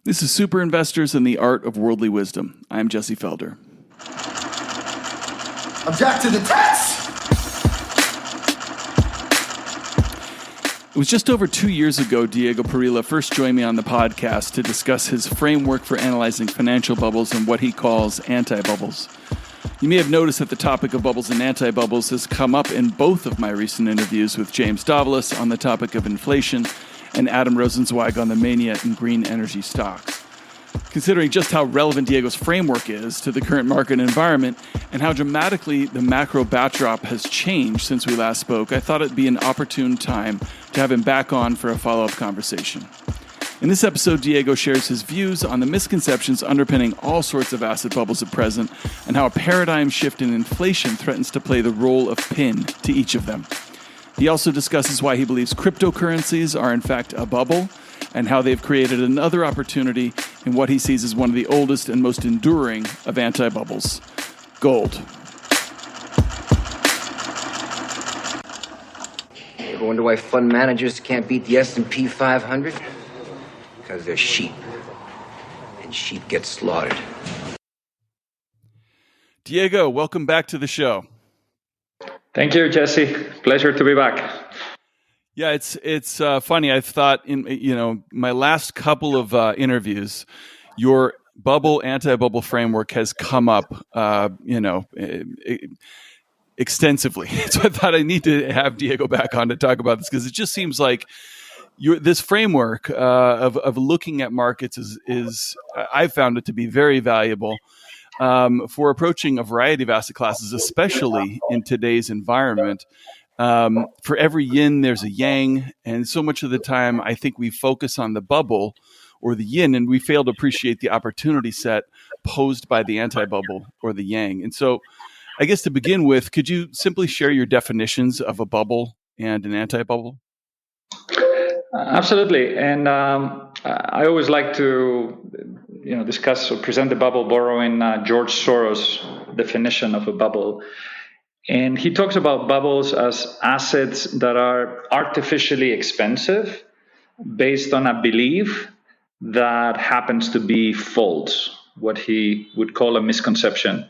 This is Super Investors and the Art of Worldly Wisdom. I'm Jesse Felder. Object to the test! It was just over 2 years ago Diego Parrilla first joined me on the podcast to discuss his framework for analyzing financial bubbles and what he calls anti-bubbles. You may have noticed that the topic of bubbles and anti-bubbles has come up in both of my recent interviews with James Davolos on the topic of inflation and Adam Rozencwaig on the mania in green energy stocks. Considering just how relevant Diego's framework is to the current market environment and how dramatically the macro backdrop has changed since we last spoke, I thought it'd be an opportune time to have him back on for a follow-up conversation. In this episode, Diego shares his views on the misconceptions underpinning all sorts of asset bubbles at present and how a paradigm shift in inflation threatens to play the role of pin to each of them. He also discusses why he believes cryptocurrencies are in fact a bubble and how they've created another opportunity in what he sees as one of the oldest and most enduring of anti-bubbles, gold. Ever wonder why fund managers can't beat the S&P 500? Because they're sheep, and sheep get slaughtered. Diego, welcome back to the show. Thank you, Jesse. Pleasure to be back. Yeah, it's funny. I thought in my last couple of interviews, your bubble anti-bubble framework has come up extensively. So I thought I need to have Diego back on to talk about this because it just seems like this framework of looking at markets is I found it to be very valuable. For approaching a variety of asset classes, especially in today's environment. For every yin, there's a yang. And so much of the time, I think we focus on the bubble or the yin, and we fail to appreciate the opportunity set posed by the anti-bubble or the yang. And so I guess to begin with, could you simply share your definitions of a bubble and an anti-bubble? Absolutely. And I always like to discuss or present the bubble borrowing George Soros' definition of a bubble. And he talks about bubbles as assets that are artificially expensive based on a belief that happens to be false, what he would call a misconception.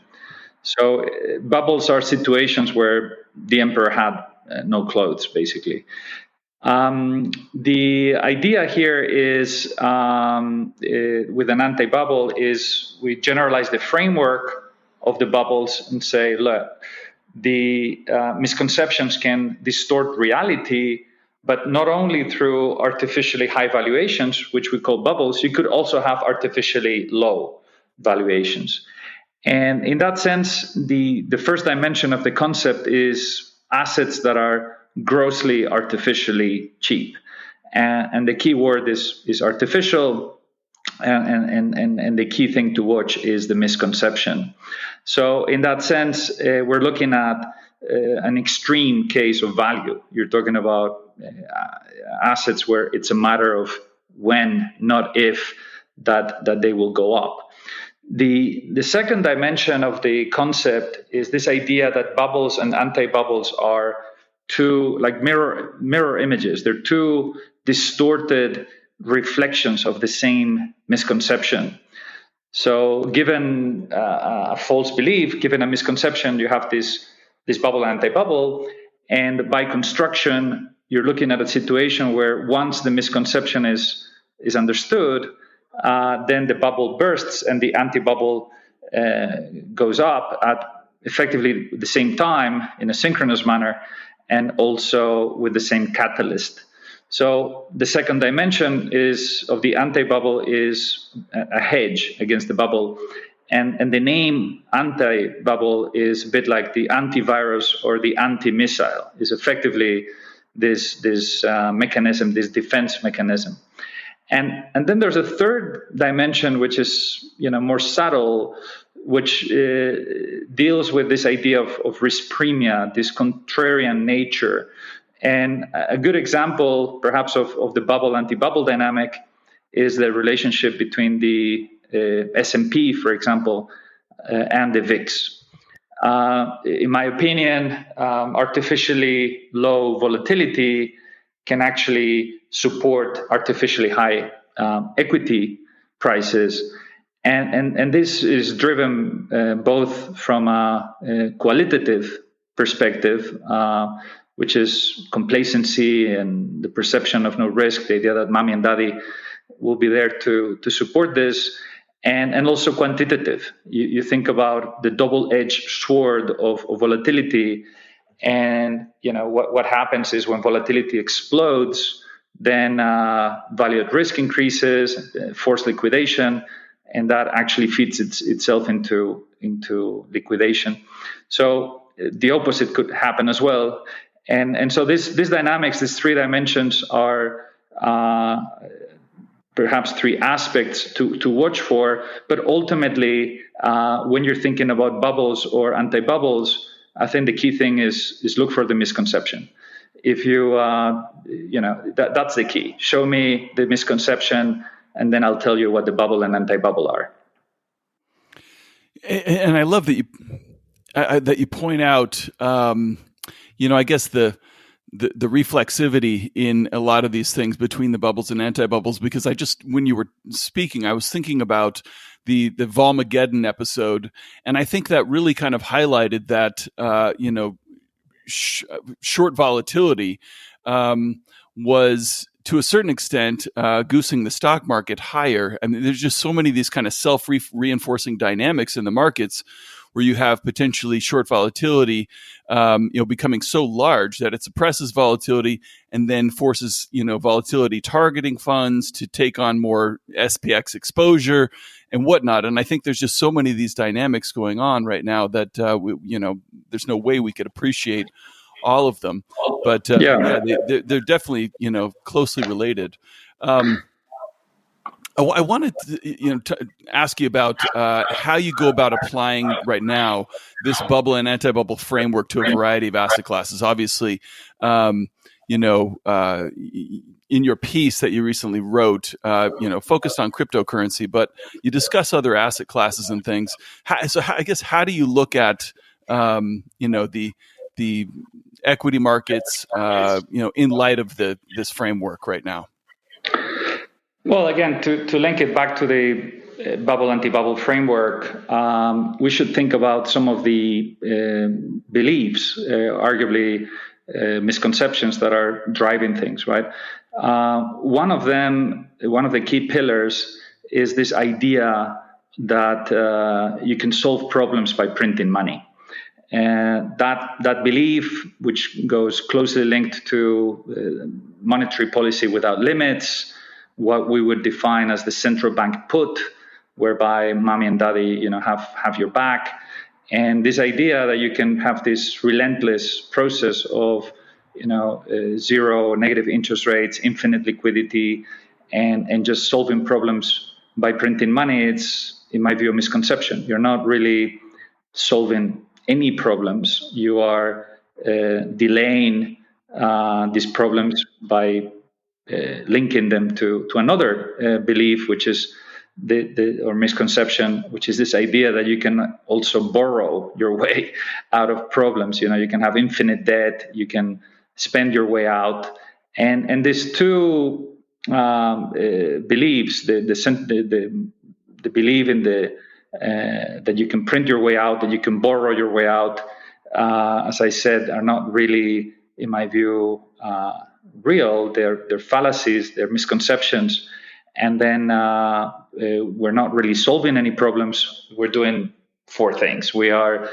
So bubbles are situations where the emperor had no clothes, basically. The idea here is with an anti-bubble is we generalize the framework of the bubbles and say, look, the misconceptions can distort reality, but not only through artificially high valuations, which we call bubbles, you could also have artificially low valuations. And in that sense, the first dimension of the concept is assets that are grossly artificially cheap. And the key word is artificial, and the key thing to watch is the misconception. So in that sense, we're looking at an extreme case of value. You're talking about assets where it's a matter of when, not if, that they will go up. The second dimension of the concept is this idea that bubbles and anti-bubbles are two, like mirror images. They're two distorted reflections of the same misconception. So given a false belief, given a misconception, you have this bubble, anti-bubble, and by construction, you're looking at a situation where once the misconception is understood, then the bubble bursts and the anti-bubble goes up at effectively the same time in a synchronous manner, and also with the same catalyst. So the second dimension of the anti-bubble is a hedge against the bubble. And the name anti-bubble is a bit like the antivirus or the anti-missile, is effectively this mechanism, this defense mechanism. And then there's a third dimension, which is more subtle, which deals with this idea of risk premia, this contrarian nature. And a good example, perhaps, of the bubble anti-bubble dynamic is the relationship between the S&P, for example, and the VIX. In my opinion, artificially low volatility can actually support artificially high equity prices. And this is driven both from a qualitative perspective, which is complacency and the perception of no risk, the idea that mommy and daddy will be there to support this, and also quantitative. You think about the double-edged sword of volatility, and what happens is when volatility explodes, then value at risk increases, forced liquidation, and that actually feeds itself into liquidation. So the opposite could happen as well. And so these dynamics, these three dimensions, are perhaps three aspects to watch for. But ultimately, when you're thinking about bubbles or anti-bubbles, I think the key thing is look for the misconception. If you, that's the key. Show me the misconception, and then I'll tell you what the bubble and anti-bubble are. And I love that you point out, I guess the reflexivity in a lot of these things between the bubbles and anti-bubbles, because when you were speaking, I was thinking about the Volmageddon episode, and I think that really kind of highlighted that, short volatility was, to a certain extent, goosing the stock market higher. I mean, there's just so many of these kind of self-reinforcing dynamics in the markets where you have potentially short volatility, becoming so large that it suppresses volatility and then forces, volatility targeting funds to take on more SPX exposure and whatnot. And I think there's just so many of these dynamics going on right now that, there's no way we could appreciate all of them. But they're definitely, closely related. I wanted to ask you about how you go about applying right now this bubble and anti-bubble framework to a variety of asset classes. Obviously, in your piece that you recently wrote, focused on cryptocurrency, but you discuss other asset classes and things. I guess how do you look at the equity markets, in light of this framework right now? Well, again, to link it back to the bubble anti-bubble framework, we should think about some of the beliefs, arguably misconceptions that are driving things, right? One of the key pillars is this idea that you can solve problems by printing money. And that belief, which goes closely linked to monetary policy without limits, what we would define as the central bank put, whereby mommy and daddy, have your back, and this idea that you can have this relentless process of, zero negative interest rates, infinite liquidity, and just solving problems by printing money. It's, in my view, a misconception. You're not really solving any problems. You are delaying these problems by linking them to another belief, which is or misconception, which is this idea that you can also borrow your way out of problems. You can have infinite debt, you can spend your way out, and these two beliefs, the belief in that you can print your way out, that you can borrow your way out, as I said, are not really, in my view, real. They're fallacies, they're misconceptions, and then we're not really solving any problems. We're doing four things. We are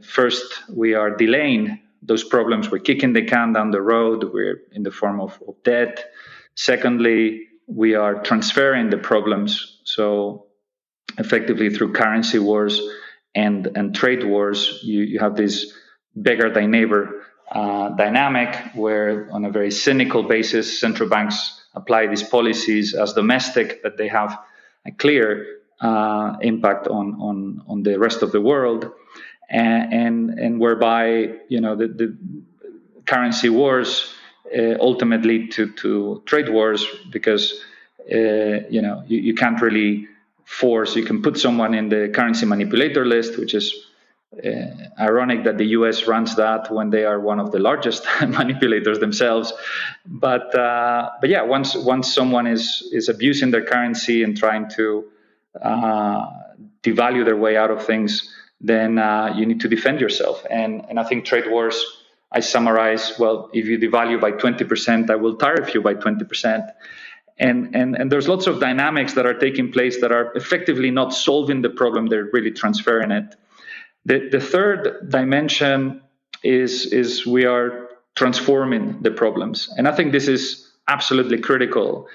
first, we are delaying those problems. We're kicking the can down the road. We're in the form of debt. Secondly, we are transferring the problems. So effectively through currency wars and trade wars, you have this beggar thy neighbor dynamic, where on a very cynical basis, central banks apply these policies as domestic, but they have a clear impact on the rest of the world, and whereby the currency wars ultimately lead to trade wars, because you can't really force. You can put someone in the currency manipulator list, which is ironic that the U.S. runs that when they are one of the largest manipulators themselves. But yeah, once someone is abusing their currency and trying to devalue their way out of things, then you need to defend yourself. And I think trade wars, I summarize, well, if you devalue by 20%, I will tariff you by 20%. And there's lots of dynamics that are taking place that are effectively not solving the problem, they're really transferring it. The third dimension is we are transforming the problems. And I think this is absolutely critical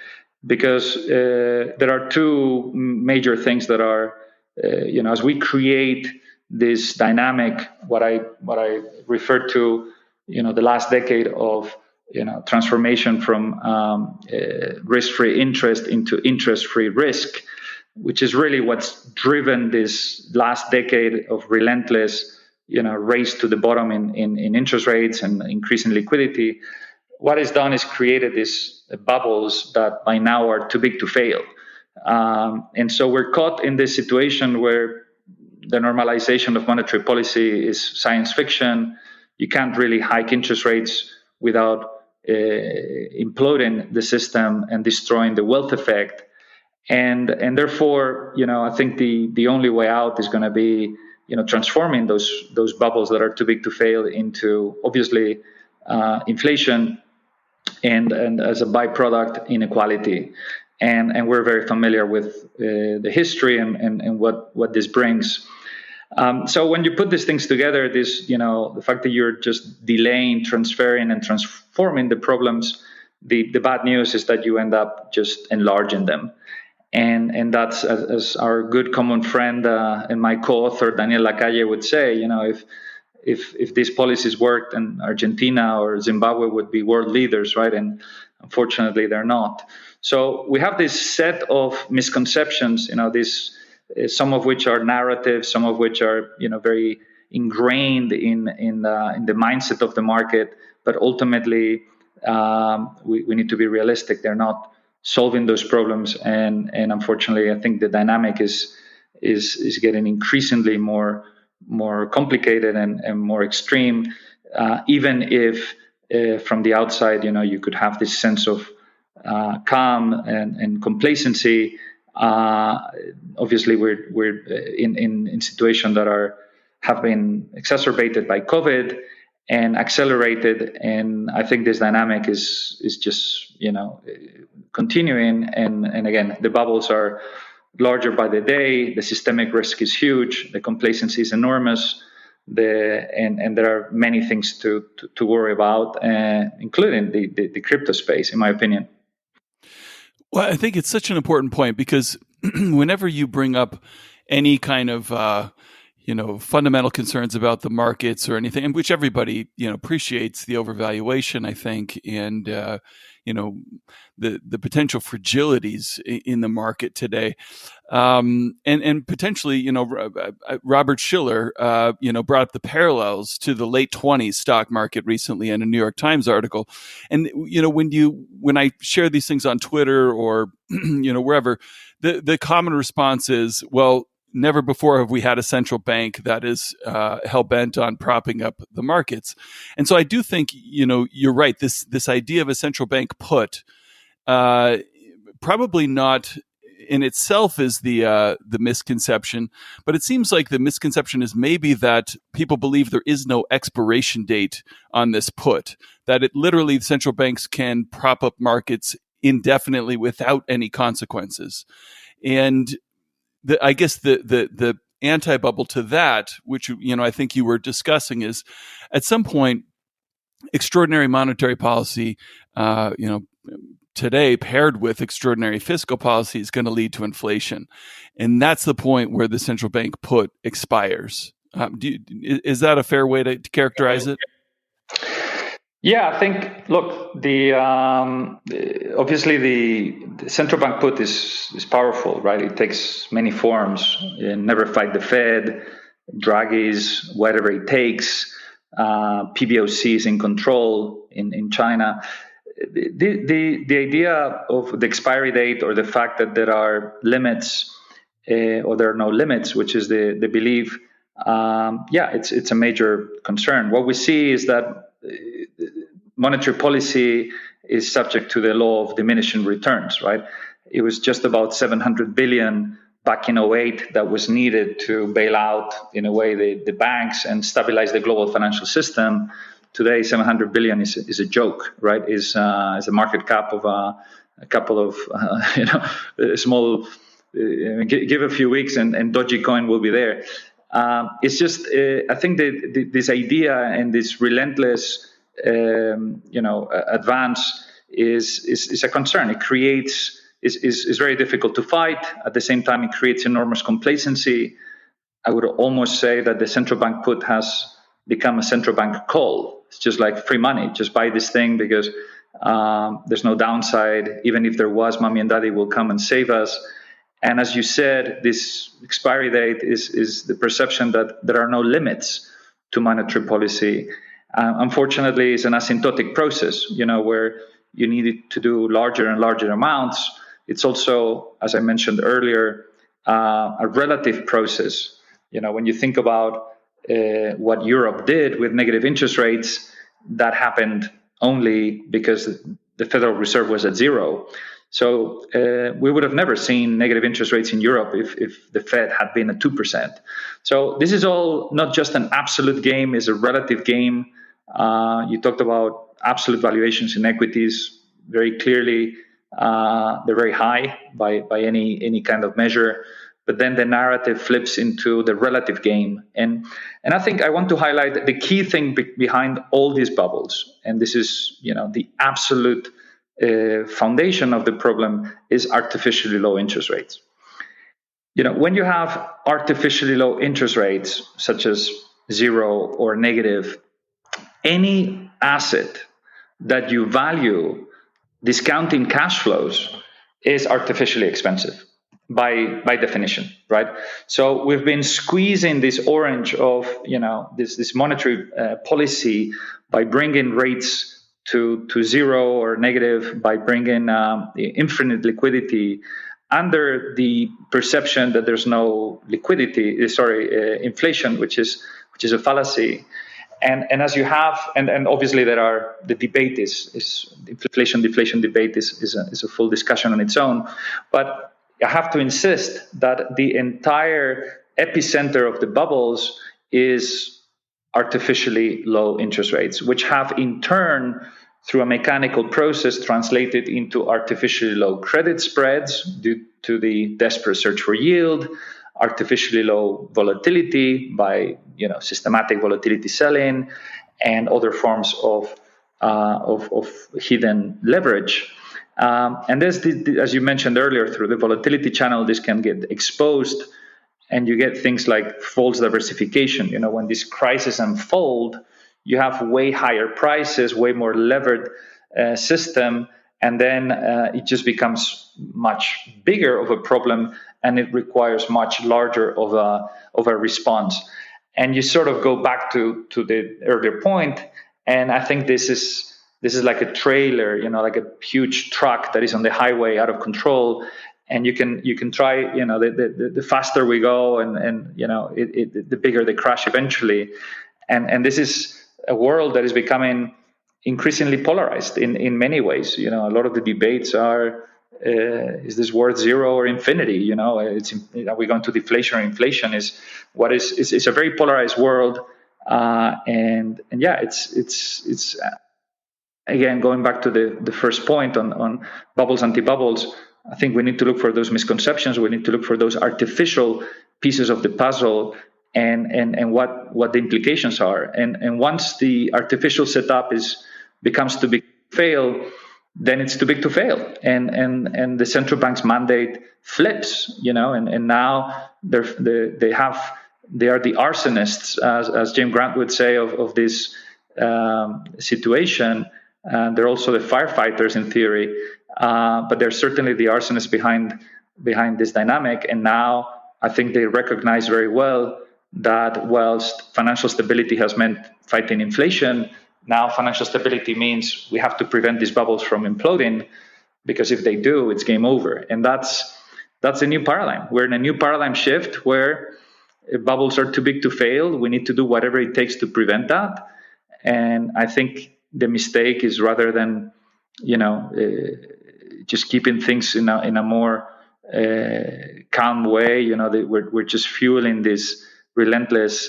because there are two major things that are, as we create this dynamic, what I refer to, the last decade of, transformation from risk-free interest into interest-free risk, which is really what's driven this last decade of relentless, race to the bottom in interest rates and increasing liquidity. What it's done is created these bubbles that by now are too big to fail. And so we're caught in this situation where the normalization of monetary policy is science fiction. You can't really hike interest rates without imploding the system and destroying the wealth effect. And therefore, I think the only way out is going to be, transforming those bubbles that are too big to fail into obviously inflation and as a byproduct inequality. And we're very familiar with the history and what this brings. So when you put these things together, the fact that you're just delaying, transferring, and transforming the problems, the bad news is that you end up just enlarging them. And that's, as our good common friend and my co-author Daniel Lacalle would say, if these policies worked, then Argentina or Zimbabwe would be world leaders, right? And unfortunately, they're not. So we have this set of misconceptions, some of which are narratives, some of which are, very ingrained in the mindset of the market. But ultimately, we need to be realistic. They're not solving those problems, and unfortunately, I think the dynamic is getting increasingly more complicated and more extreme. Even if from the outside, you could have this sense of calm and complacency. Obviously, we're in situations that have been exacerbated by COVID and accelerated, and I think this dynamic is just continuing. And again, the bubbles are larger by the day. The systemic risk is huge. The complacency is enormous. And there are many things to worry about, including the crypto space, in my opinion. Well, I think it's such an important point because whenever you bring up any kind of fundamental concerns about the markets or anything, in which everybody appreciates the overvaluation, I think, and the potential fragilities in the market today, and potentially, Robert Shiller, brought up the parallels to the late 20s stock market recently in a New York Times article. And, when I share these things on Twitter or, wherever, the common response is, well, never before have we had a central bank that is hell-bent on propping up the markets. And so I do think, you're right. This idea of a central bank put, probably not in itself is the misconception, but it seems like the misconception is maybe that people believe there is no expiration date on this put, that it literally central banks can prop up markets indefinitely without any consequences. And I guess the anti-bubble to that, which I think you were discussing, is at some point extraordinary monetary policy, today paired with extraordinary fiscal policy is going to lead to inflation, and that's the point where the central bank put expires. Is that a fair way to characterize it? Yeah, I think, look, obviously the central bank put is powerful, right? It takes many forms. Never fight the Fed, Draghi's, whatever it takes, PBOC is in control in China. The idea of the expiry date or the fact that there are limits or there are no limits, which is the belief, it's a major concern. What we see is that monetary policy is subject to the law of diminishing returns, right? It was just about 700 billion back in 2008 that was needed to bail out, in a way, the banks and stabilize the global financial system. Today, 700 billion is a joke, right? Is a market cap of a couple of small. Give a few weeks and Dogecoin will be there. It's just I think that this idea and this relentless advance is a concern. It creates is very difficult to fight. At the same time, it creates enormous complacency. I would almost say that the central bank put has become a central bank call. It's just like free money. Just buy this thing because there's no downside. Even if there was, mommy and daddy will come and save us. And as you said, this expiry date is the perception that there are no limits to monetary policy. Unfortunately, it's an asymptotic process, where you need to do larger and larger amounts. It's also, as I mentioned earlier, a relative process. When you think about what Europe did with negative interest rates, that happened only because the Federal Reserve was at zero. So we would have never seen negative interest rates in Europe if the Fed had been at 2%. So this is all not just an absolute game, it's a relative game. You talked about absolute valuations in equities. Very clearly, they're very high by any kind of measure. But then the narrative flips into the relative game. And I think I want to highlight the key thing behind all these bubbles. And this is, the absolute foundation of the problem is artificially low interest rates. When you have artificially low interest rates, such as zero or negative, any asset that you value discounting cash flows is artificially expensive by definition, right? So we've been squeezing this orange of this monetary policy by bringing rates to zero or negative, by bringing infinite liquidity under the perception that there's no inflation, which is a fallacy. And as you have, and obviously the debate is inflation deflation debate is a full discussion on its own, but I have to insist that the entire epicenter of the bubbles is artificially low interest rates, which have in turn, through a mechanical process, translated into artificially low credit spreads due to the desperate search for yield, artificially low volatility by systematic volatility selling, and other forms of hidden leverage. And there's as you mentioned earlier, through the volatility channel, this can get exposed, and you get things like false diversification. When this crisis unfold, you have way higher prices, way more levered system, and then it just becomes much bigger of a problem, and it requires much larger of a response. And you sort of go back to the earlier point, and I think this is like a trailer, like a huge truck that is on the highway out of control, and you can try, the faster we go, and the bigger the crash eventually, and this is a world that is becoming increasingly polarized in many ways. A lot of the debates are, is this worth zero or infinity? Are we going to deflation or inflation? It's a very polarized world, and it's again, going back to the first point on bubbles, anti-bubbles. I think we need to look for those misconceptions. We need to look for those artificial pieces of the puzzle, and what the implications are. And once the artificial setup becomes too big to fail, then it's too big to fail. And the central bank's mandate flips, and now they are the arsonists, as James Grant would say, of this situation. And they're also the firefighters in theory, but they're certainly the arsonists behind this dynamic. And now I think they recognize very well that whilst financial stability has meant fighting inflation, now financial stability means we have to prevent these bubbles from imploding, because if they do, it's game over. And that's a new paradigm. We're in a new paradigm shift where bubbles are too big to fail. We need to do whatever it takes to prevent that. And I think the mistake is, rather than just keeping things in a more calm way, we're just fueling this relentless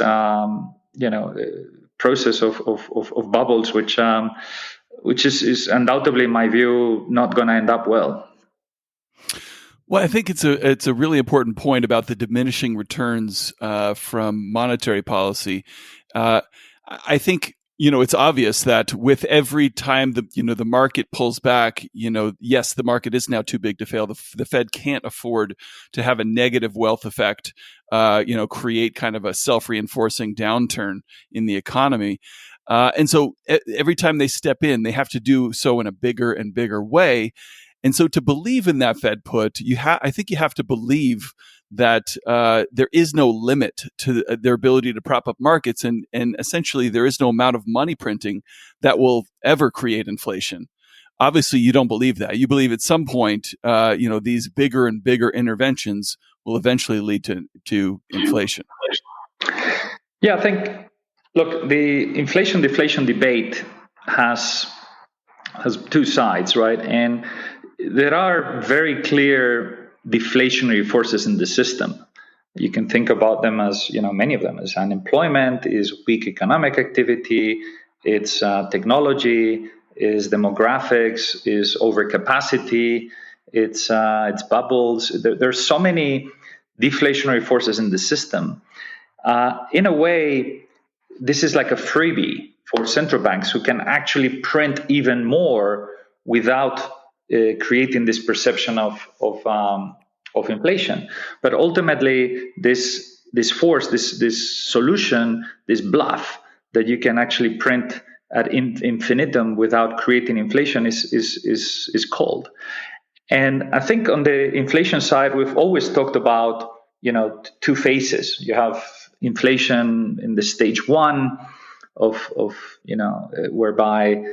process of bubbles, which is undoubtedly, in my view, not going to end up well. Well, I think it's a really important point about the diminishing returns from monetary policy. I think it's obvious that with every time the market pulls back, yes, the market is now too big to fail. The Fed can't afford to have a negative wealth effect, create kind of a self-reinforcing downturn in the economy. And so every time they step in, they have to do so in a bigger and bigger way. And so to believe in that Fed put, I think you have to believe that there is no limit to their ability to prop up markets, and essentially there is no amount of money printing that will ever create inflation. Obviously, you don't believe that. You believe at some point, these bigger and bigger interventions will eventually lead to inflation. Yeah, I think, look, the inflation-deflation debate has two sides, right? And there are very clear deflationary forces in the system. You can think about them as, many of them as unemployment, is weak economic activity, it's technology, is demographics, is overcapacity, it's bubbles. There's so many deflationary forces in the system. In a way, this is like a freebie for central banks, who can actually print even more without creating this perception of inflation. But ultimately, this force, this solution, this bluff that you can actually print at infinitum without creating inflation is cold. And I think on the inflation side, we've always talked about two phases. You have inflation in the stage one of whereby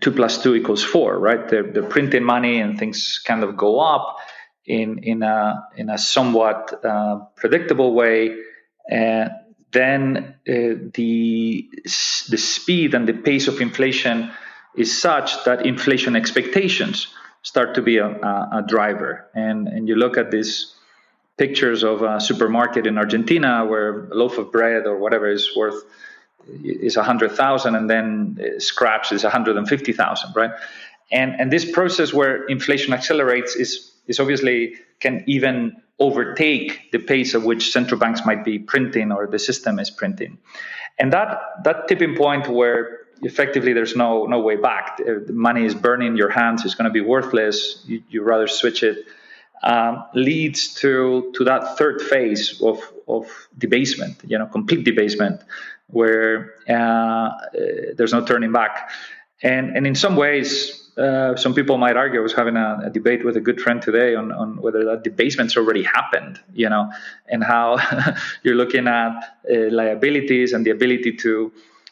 2 + 2 = 4, right? They're printing money and things kind of go up in a somewhat predictable way. Then the speed and the pace of inflation is such that inflation expectations start to be a driver. And you look at these pictures of a supermarket in Argentina where a loaf of bread or whatever is 100,000, and then scratch is 150,000, right? And this process where inflation accelerates is obviously can even overtake the pace at which central banks might be printing or the system is printing. And that tipping point where effectively there's no way back, the money is burning your hands, it's going to be worthless, you rather switch it, leads to that third phase of debasement, complete debasement, where there's no turning back. And in some ways, some people might argue, I was having a debate with a good friend today on whether that debasement's already happened, and how you're looking at liabilities and the ability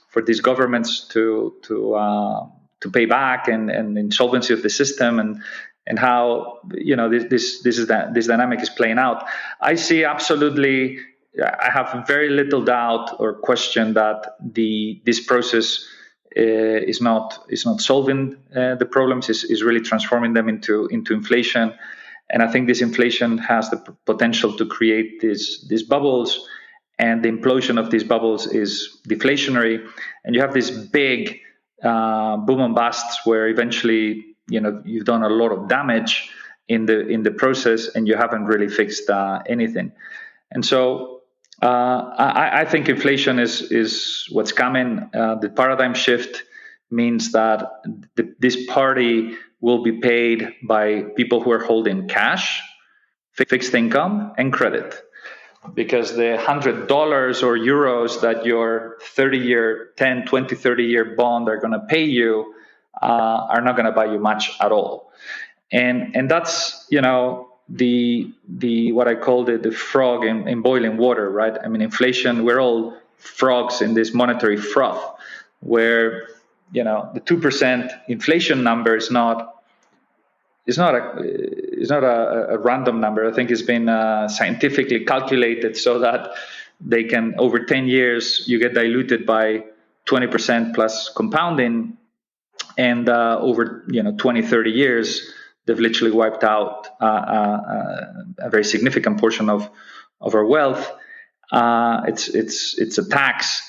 for these governments to pay back and insolvency of the system and how this dynamic is playing out. I see absolutely. I have very little doubt or question that this process is not solving the problems. Is really transforming them into inflation, and I think this inflation has the potential to create these bubbles, and the implosion of these bubbles is deflationary, and you have this big boom and busts where eventually you've done a lot of damage in the process, and you haven't really fixed anything, and so. I think inflation is what's coming. The paradigm shift means that this party will be paid by people who are holding cash, fixed income, and credit. Because the $100 or euros that your 30-year, 10, 20, 30-year bond are going to pay you are not going to buy you much at all. And that's, the what I call the frog in boiling water, right? I mean, inflation, we're all frogs in this monetary froth where, the 2% inflation number is not a random number. I think it's been scientifically calculated so that they can, over 10 years, you get diluted by 20% plus compounding. And over 20, 30 years, they've literally wiped out a very significant portion of our wealth. It's a tax.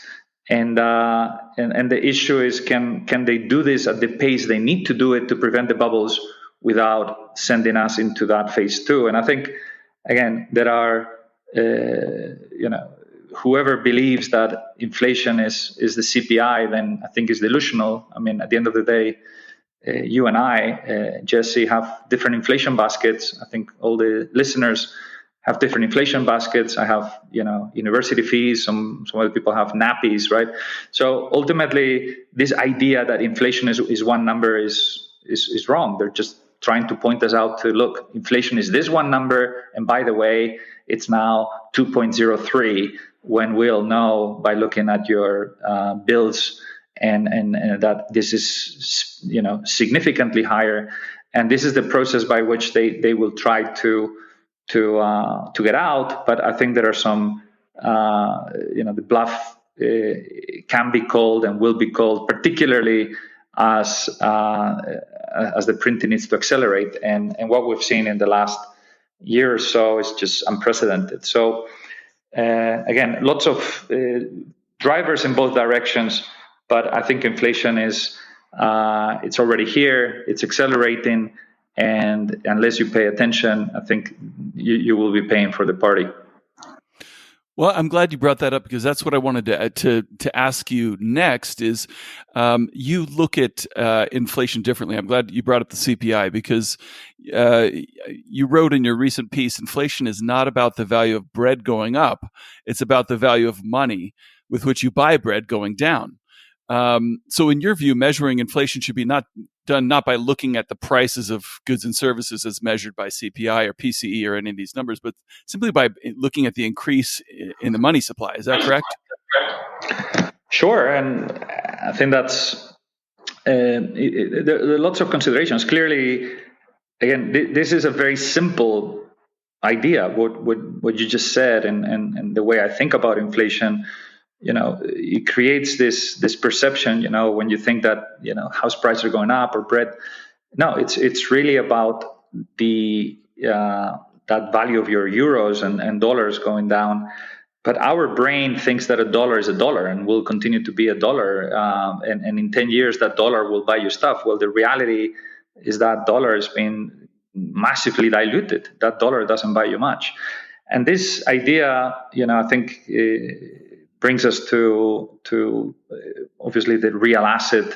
And the issue is, can they do this at the pace they need to do it to prevent the bubbles without sending us into that phase two? And I think, again, there are, whoever believes that inflation is the CPI, then I think is delusional. I mean, at the end of the day, you and I, Jesse, have different inflation baskets. I think all the listeners have different inflation baskets. I have, university fees. Some other people have nappies, right? So ultimately, this idea that inflation is one number is wrong. They're just trying to point us out to, look, inflation is this one number, and by the way, it's now 2.03, when we'll know by looking at your bills and that this is significantly higher. And this is the process by which they will try to get out. But I think there are some the bluff can be called and will be called, particularly as the printing needs to accelerate, and what we've seen in the last year or so is just unprecedented. So again, lots of drivers in both directions, but I think inflation is it's already here, it's accelerating, and unless you pay attention, I think you will be paying for the party. Well, I'm glad you brought that up, because that's what I wanted to ask you next. Is you look at inflation differently. I'm glad you brought up the CPI, because you wrote in your recent piece, inflation is not about the value of bread going up; it's about the value of money with which you buy bread going down. So, in your view, measuring inflation should be done not by looking at the prices of goods and services as measured by CPI or PCE or any of these numbers, but simply by looking at the increase in the money supply. Is that correct? Sure. And I think that's there are lots of considerations. Clearly, again, this is a very simple idea, what you just said, and the way I think about inflation. It creates this perception, when you think that, house prices are going up or bread. No, it's really about the that value of your euros and dollars going down. But our brain thinks that a dollar is a dollar and will continue to be a dollar. And in 10 years, that dollar will buy you stuff. Well, the reality is that dollar has been massively diluted. That dollar doesn't buy you much. And this idea, I think, brings us to obviously the real asset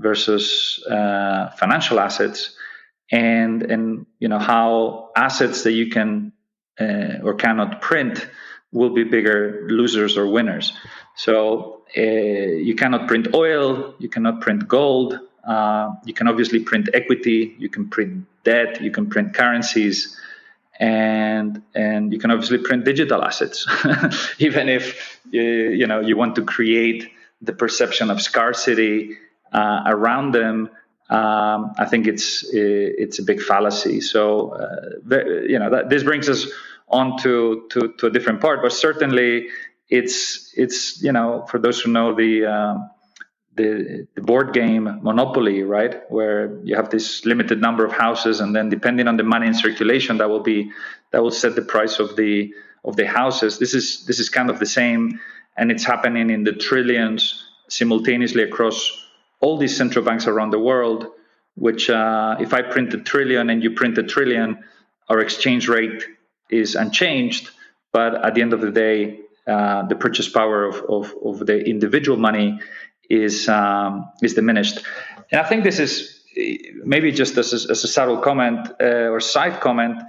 versus financial assets, and how assets that you can or cannot print will be bigger losers or winners. So you cannot print oil, you cannot print gold, you can obviously print equity, you can print debt, you can print currencies. And you can obviously print digital assets, even if you want to create the perception of scarcity around them. I think it's a big fallacy. So this brings us on to a different part, but certainly it's for those who know the board game Monopoly, right, where you have this limited number of houses, and then depending on the money in circulation, that will set the price of the houses. This is kind of the same, and it's happening in the trillions simultaneously across all these central banks around the world. Which, if I print $1 trillion and you print $1 trillion, our exchange rate is unchanged, but at the end of the day, the purchase power of the individual money is diminished. And I think this is maybe just as a subtle comment or side comment.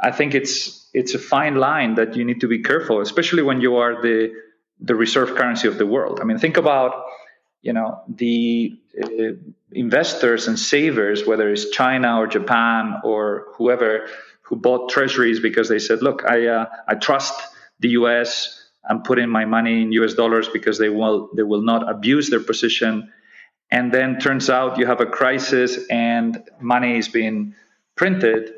I think it's a fine line that you need to be careful, especially when you are the reserve currency of the world. I mean, think about the investors and savers, whether it's China or Japan or whoever, who bought treasuries because they said, look, I trust the US. I'm putting my money in US dollars because they will not abuse their position. And then turns out you have a crisis and money is being printed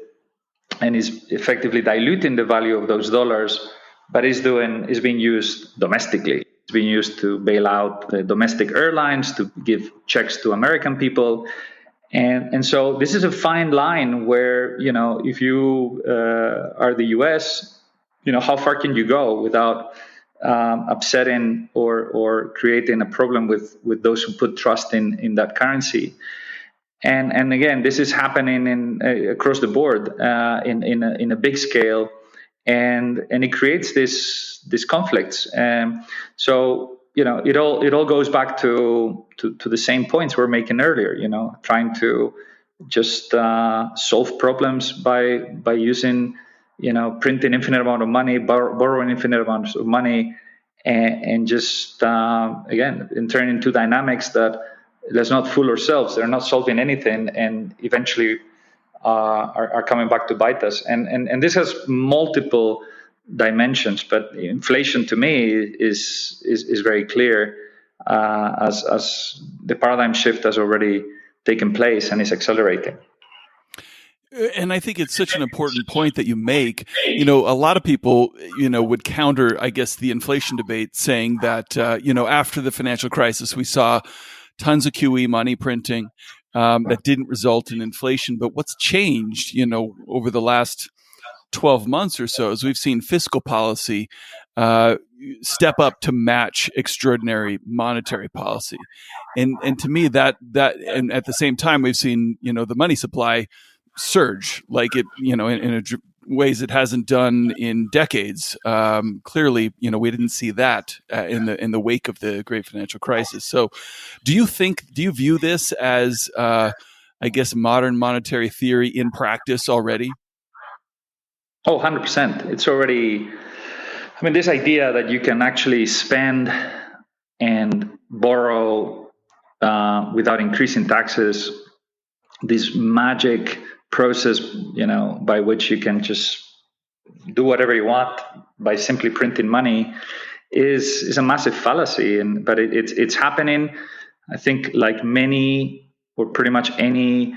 and is effectively diluting the value of those dollars. but is being used domestically. It's being used to bail out the domestic airlines, to give checks to American people. And so this is a fine line where, if you are the US, how far can you go without upsetting or creating a problem with those who put trust in that currency. And again, this is happening across the board in a big scale, and it creates this conflicts. And so it all goes back to the same points we were making earlier. Trying to just solve problems by using printing infinite amount of money, borrowing infinite amounts of money, and just again turning into dynamics that, let's not fool ourselves, they're not solving anything, and eventually are coming back to bite us. And this has multiple dimensions, but inflation to me is very clear, as the paradigm shift has already taken place and is accelerating. And I think it's such an important point that you make. A lot of people, would counter, I guess, the inflation debate, saying that, after the financial crisis, we saw tons of QE money printing that didn't result in inflation. But what's changed, over the last 12 months or so is we've seen fiscal policy step up to match extraordinary monetary policy. And to me, that and at the same time, we've seen, the money supply surge, like it, in ways it hasn't done in decades. Clearly, we didn't see that in the wake of the great financial crisis. So do you view this as, I guess, modern monetary theory in practice already? Oh, 100%. It's already, this idea that you can actually spend and borrow without increasing taxes, this magic process, by which you can just do whatever you want by simply printing money, is a massive fallacy. But it's happening. I think, like many, or pretty much any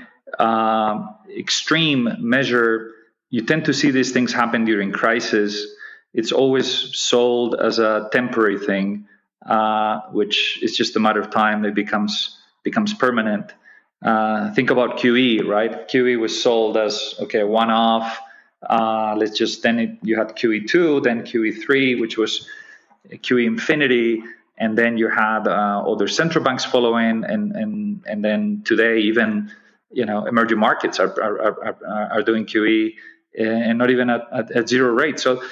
extreme measure, you tend to see these things happen during crisis. It's always sold as a temporary thing, which is just a matter of time. It becomes permanent. Think about QE, right? QE was sold as, okay, one-off. You had QE2, then QE3, which was QE infinity, and then you had other central banks following, and then today even emerging markets are doing QE, and not even at zero rate. So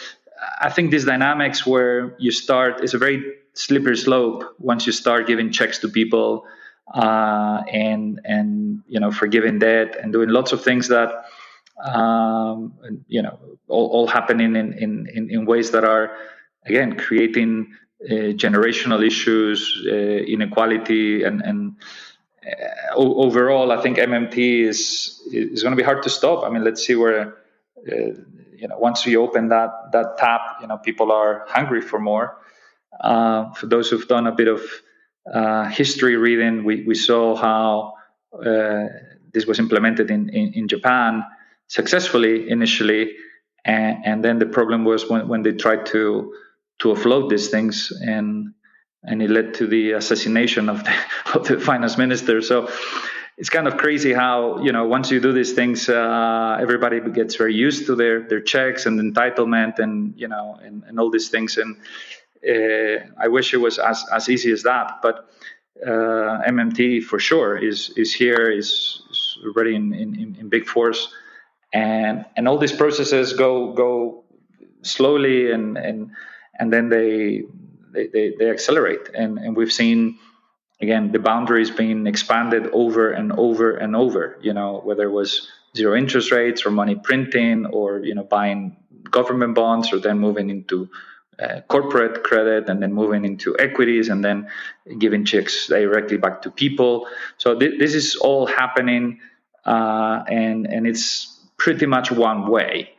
I think these dynamics where you start is a very slippery slope once you start giving checks to people. And forgiving debt and doing lots of things that all happening in ways that are, again, creating generational issues, inequality, and overall, I think MMT is going to be hard to stop. Let's see where once we open that tap, people are hungry for more. For those who've done a bit of history reading, we saw how this was implemented in Japan successfully initially, and then the problem was when they tried to offload these things, and it led to the assassination of the finance minister. So it's kind of crazy how once you do these things, everybody gets very used to their checks and entitlement and all these things. And I wish it was as easy as that, but MMT for sure is here, is already in big force, and all these processes go slowly, and then they accelerate, and we've seen, again, the boundaries being expanded over and over and over. Whether it was zero interest rates or money printing, or buying government bonds, or then moving into corporate credit, and then moving into equities, and then giving checks directly back to people. So this is all happening, and it's pretty much one way.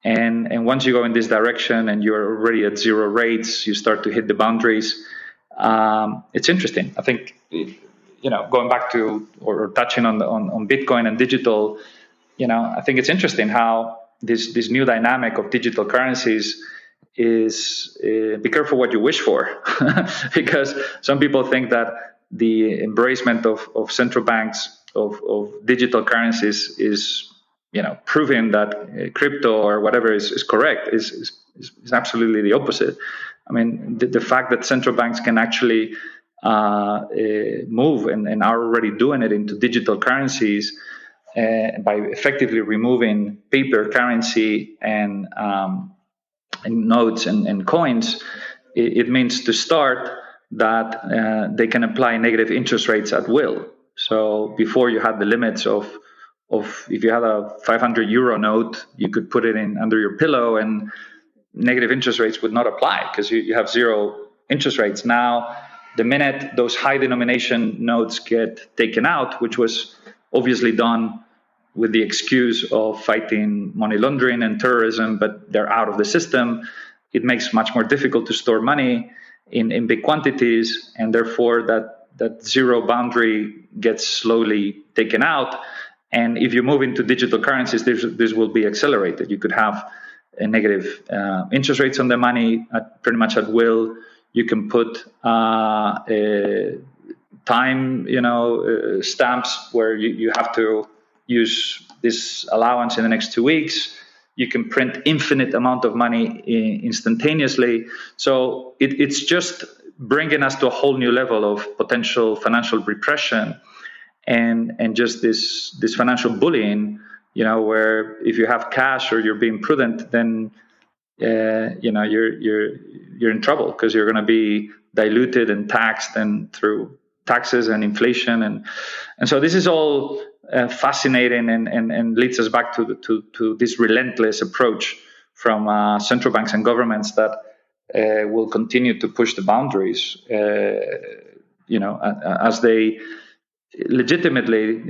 And once you go in this direction and you're already at zero rates, you start to hit the boundaries. It's interesting. I think, going back to or touching on Bitcoin and digital, I think it's interesting how this new dynamic of digital currencies is be careful what you wish for, because some people think that the embracement of central banks of digital currencies is, proving that crypto or whatever is correct is absolutely the opposite. I mean, the fact that central banks can actually move and are already doing it into digital currencies by effectively removing paper currency and notes and coins, it means to start that they can apply negative interest rates at will. So before you had the limits of if you had a 500 euro note, you could put it in under your pillow and negative interest rates would not apply because you have zero interest rates. Now, the minute those high denomination notes get taken out, which was obviously done with the excuse of fighting money laundering and terrorism, but they're out of the system, it makes much more difficult to store money in big quantities, and therefore that zero boundary gets slowly taken out. And if you move into digital currencies, this will be accelerated. You could have a negative interest rates on the money pretty much at will. You can put time, stamps where you have to use this allowance in the next 2 weeks. You can print infinite amount of money instantaneously. So it's just bringing us to a whole new level of potential financial repression and just this financial bullying, where if you have cash or you're being prudent, then you're in trouble because you're going to be diluted and taxed and through taxes and inflation and so this is all fascinating and leads us back to this relentless approach from central banks and governments that will continue to push the boundaries, as they legitimately,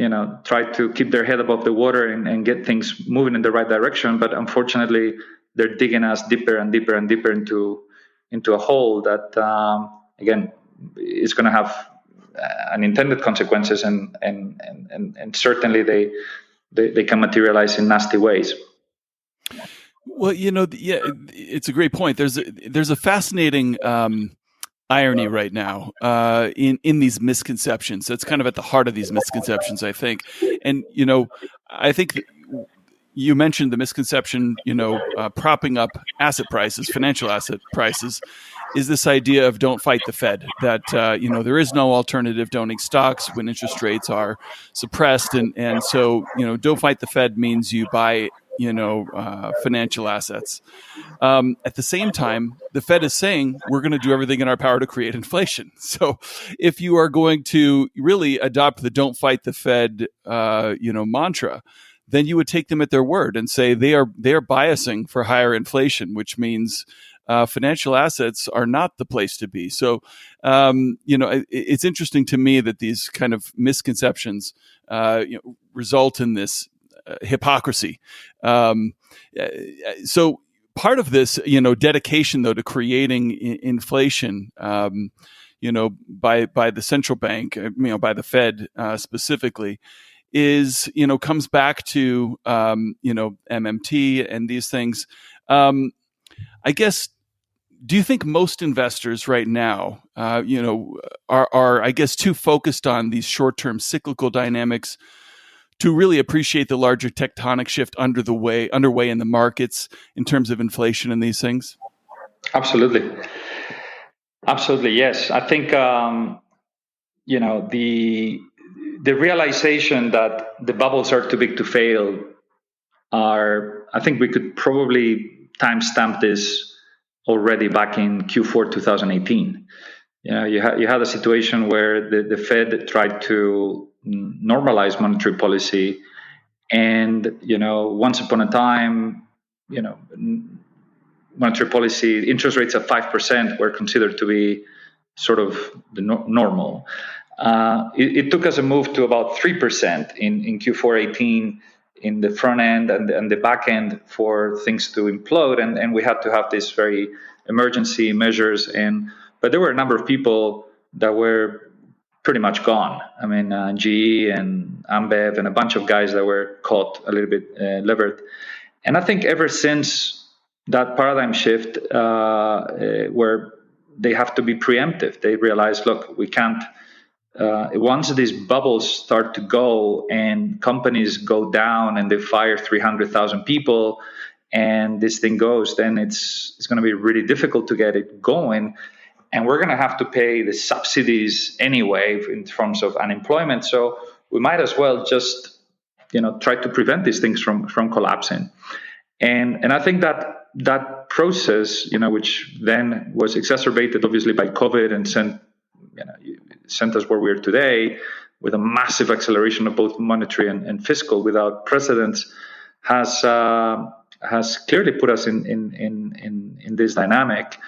try to keep their head above the water and get things moving in the right direction. But unfortunately, they're digging us deeper and deeper and deeper into a hole that, again, is going to have unintended consequences, and certainly they can materialize in nasty ways. Well, it's a great point. There's a fascinating irony right now in these misconceptions. That's kind of at the heart of these misconceptions, I think. And I think you mentioned the misconception, propping up asset prices, financial asset prices, is this idea of don't fight the Fed, that, there is no alternative to owning stocks when interest rates are suppressed. And so, don't fight the Fed means you buy, financial assets. At the same time, the Fed is saying we're going to do everything in our power to create inflation. So if you are going to really adopt the don't fight the Fed, mantra, then you would take them at their word and say they are biasing for higher inflation, which means financial assets are not the place to be. So, it's interesting to me that these kind of misconceptions result in this hypocrisy. So part of this, dedication though to creating inflation, by the central bank, by the Fed specifically, is comes back to MMT and these things. I guess. Do you think most investors right now, are I guess too focused on these short-term cyclical dynamics to really appreciate the larger tectonic shift underway in the markets in terms of inflation and these things? Absolutely, yes. I think the realization that the bubbles are too big to fail I think we could probably timestamp this already back in Q4 2018. You had a situation where the Fed tried to normalize monetary policy, and once upon a time, monetary policy interest rates at 5% were considered to be sort of the normal. It took us a move to about 3% in Q4 18 in the front end and the back end for things to implode, and we had to have these very emergency measures. But there were a number of people that were pretty much gone. I mean, GE and Ambev and a bunch of guys that were caught a little bit levered. And I think ever since that paradigm shift where they have to be preemptive. They realize, look, we can't. Once these bubbles start to go and companies go down and they fire 300,000 people, and this thing goes, then it's going to be really difficult to get it going, and we're going to have to pay the subsidies anyway in terms of unemployment. So we might as well just try to prevent these things from collapsing. And I think that process, which then was exacerbated obviously by COVID and sent us where we are today, with a massive acceleration of both monetary and fiscal without precedents, has clearly put us in this dynamic.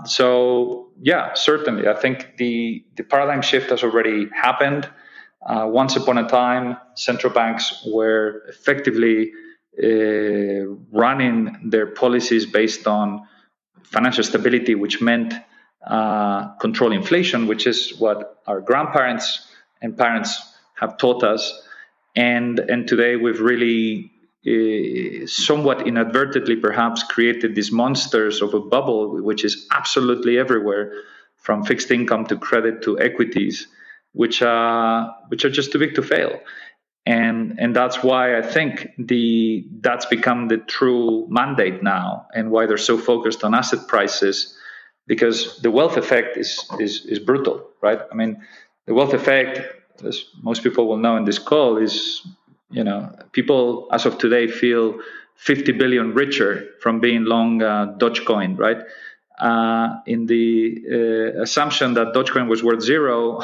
So yeah, certainly, I think the paradigm shift has already happened. Once upon a time, central banks were effectively running their policies based on financial stability, which meant control inflation, which is what our grandparents and parents have taught us. And today we've really somewhat inadvertently perhaps created these monsters of a bubble, which is absolutely everywhere, from fixed income to credit to equities, which are just too big to fail. And that's why I think that's become the true mandate now, and why they're so focused on asset prices, because the wealth effect is brutal, right? I mean, the wealth effect, as most people will know in this call, is people as of today feel 50 billion richer from being long Dogecoin, right? In the assumption that Dogecoin was worth zero,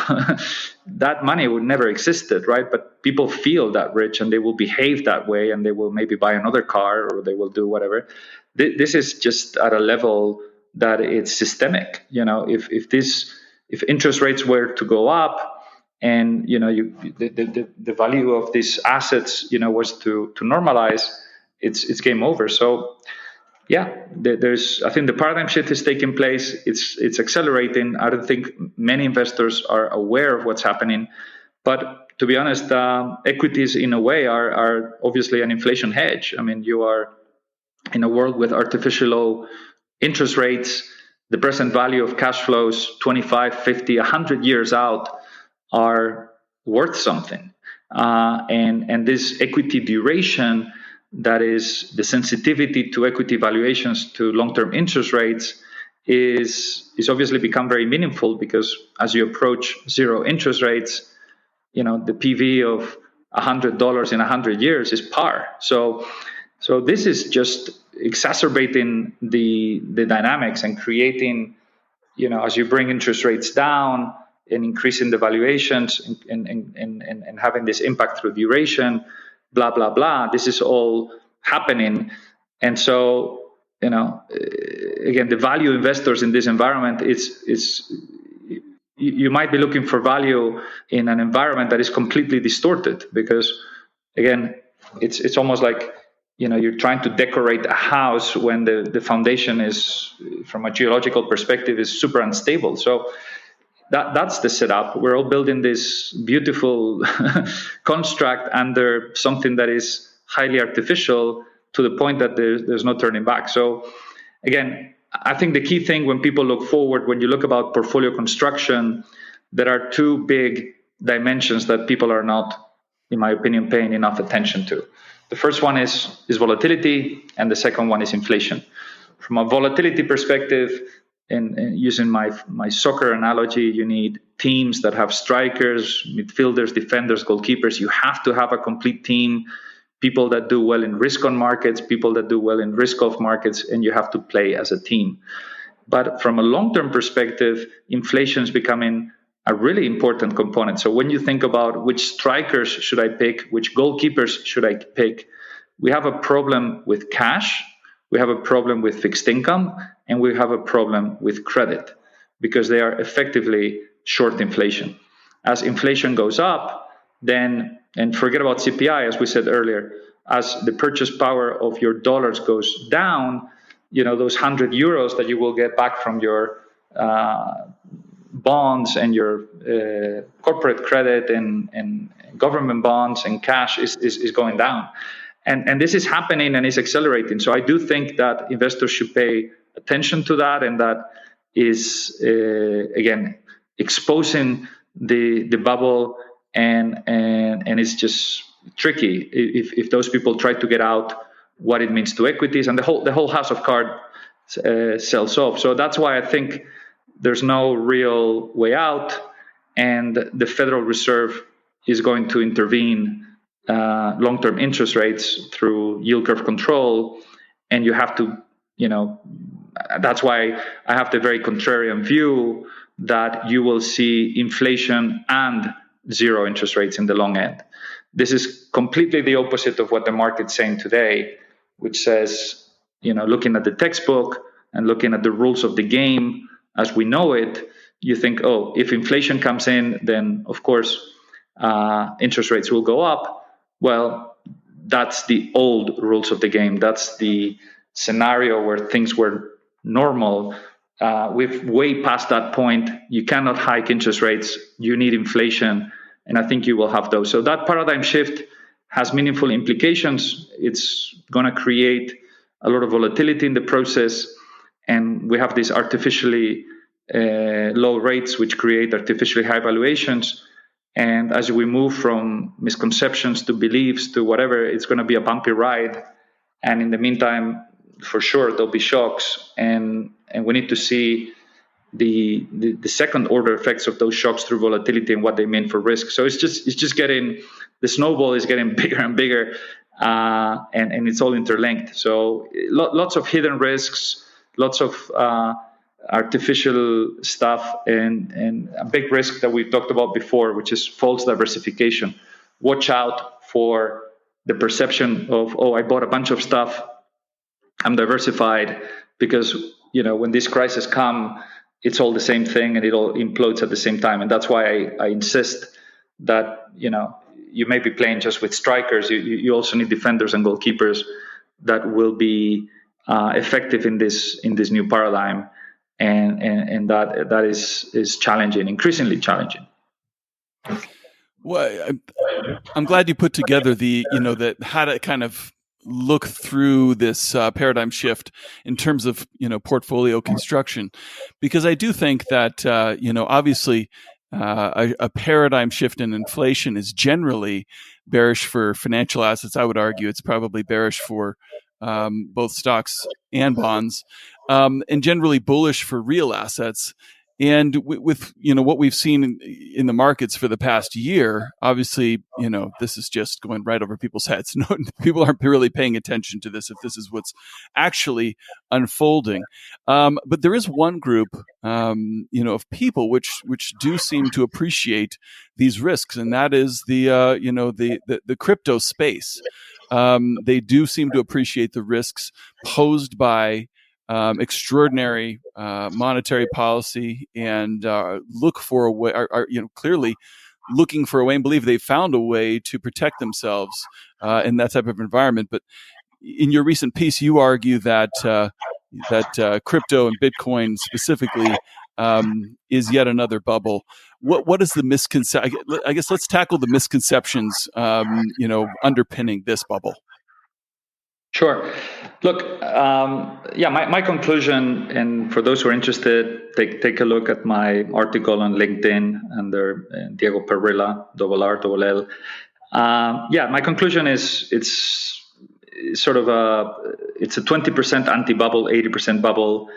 that money would never existed, right? But people feel that rich, and they will behave that way, and they will maybe buy another car, or they will do whatever. This is just at a level that it's systemic. If interest rates were to go up, and the value of these assets was to normalize, it's game over. So yeah, I think the paradigm shift is taking place. It's accelerating. I don't think many investors are aware of what's happening, but to be honest, equities in a way are obviously an inflation hedge. I mean, you are in a world with artificial low interest rates. The present value of cash flows 25, 50, 100 years out are worth something. And this equity duration, that is the sensitivity to equity valuations to long-term interest rates, is obviously become very meaningful, because as you approach zero interest rates, the PV of $100 in 100 years is par. So this is just exacerbating the dynamics and creating, as you bring interest rates down and increasing the valuations and having this impact through duration, blah, blah, blah. This is all happening. And so, again, the value investors in this environment, you might be looking for value in an environment that is completely distorted, because, again, it's almost like, you're trying to decorate a house when the foundation is, from a geological perspective, is super unstable. So that's the setup. We're all building this beautiful construct under something that is highly artificial, to the point that there's no turning back. So again, I think the key thing when people look forward, when you look about portfolio construction, there are two big dimensions that people are not, in my opinion, paying enough attention to. The first one is volatility, and the second one is inflation. From a volatility perspective, and using my soccer analogy, you need teams that have strikers, midfielders, defenders, goalkeepers. You have to have a complete team, people that do well in risk-on markets, people that do well in risk-off markets, and you have to play as a team. But from a long-term perspective, inflation is becoming a really important component. So when you think about which strikers should I pick, which goalkeepers should I pick, we have a problem with cash, we have a problem with fixed income, and we have a problem with credit, because they are effectively short inflation. As inflation goes up, then, and forget about CPI, as we said earlier, as the purchase power of your dollars goes down, those 100 euros that you will get back from your bonds and your corporate credit and government bonds and cash is going down. And this is happening and is accelerating. So I do think that investors should pay attention to that, and that is again exposing the bubble, and it's just tricky if those people try to get out what it means to equities, and the whole house of cards sells off. So that's why I think there's no real way out, and the Federal Reserve is going to intervene long-term interest rates through yield curve control, and you have to, that's why I have the very contrarian view that you will see inflation and zero interest rates in the long end. This is completely the opposite of what the market's saying today, which says, looking at the textbook and looking at the rules of the game as we know it, you think, oh, if inflation comes in, then of course interest rates will go up. Well, that's the old rules of the game. That's the scenario where things were normal. We've way past that point. You cannot hike interest rates. You need inflation. And I think you will have those. So that paradigm shift has meaningful implications. It's going to create a lot of volatility in the process. And we have these artificially low rates, which create artificially high valuations. And as we move from misconceptions to beliefs to whatever, it's going to be a bumpy ride. And in the meantime, for sure, there'll be shocks. And we need to see the second order effects of those shocks through volatility and what they mean for risk. So it's just getting, the snowball is getting bigger and bigger, and it's all interlinked. So lots of hidden risks, lots of artificial stuff, and a big risk that we've talked about before, which is false diversification. Watch out for the perception of, oh, I bought a bunch of stuff, I'm diversified, because when these crises come, it's all the same thing and it all implodes at the same time. And that's why I insist that you may be playing just with strikers. You also need defenders and goalkeepers that will be effective in this new paradigm. And that is challenging, increasingly challenging. Well, I'm glad you put together that how to kind of look through this paradigm shift in terms of portfolio construction, because I do think that obviously a paradigm shift in inflation is generally bearish for financial assets. I would argue it's probably bearish for both stocks and bonds, and generally bullish for real assets. And with what we've seen in the markets for the past year, obviously, this is just going right over people's heads. No, people aren't really paying attention to this if this is what's actually unfolding. But there is one group, of people which do seem to appreciate these risks, and that is the crypto space. They do seem to appreciate the risks posed by extraordinary monetary policy, and look for a way. Are clearly looking for a way, and believe they found a way to protect themselves in that type of environment. But in your recent piece, you argue that crypto and Bitcoin specifically is yet another bubble. What is the misconception? I guess let's tackle the misconceptions underpinning this bubble. Sure. Look, my conclusion, and for those who are interested, take a look at my article on LinkedIn under Diego Parrilla, RRL. My conclusion is it's sort of it's a 20% anti-bubble, 80% bubble.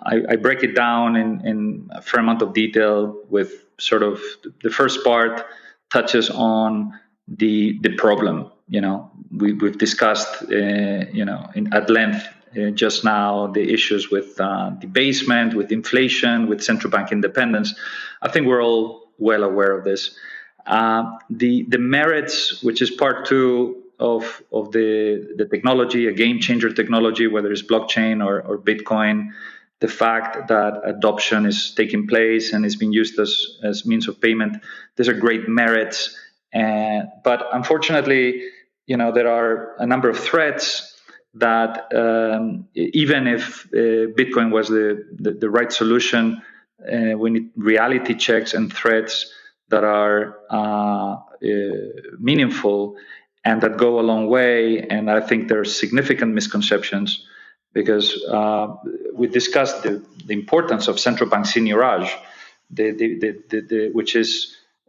I break it down in a fair amount of detail, with sort of the first part touches on the problem. We've discussed, at length just now, the issues with debasement, with inflation, with central bank independence. I think we're all well aware of this. The merits, which is part two of the technology, a game changer technology, whether it's blockchain or Bitcoin, the fact that adoption is taking place and is being used as means of payment, these are great merits. But unfortunately, there are a number of threats that even if Bitcoin was the right solution, we need reality checks and threats that are meaningful. and that go a long way. And I think there are significant misconceptions because we discussed the importance of central bank seigniorage, which is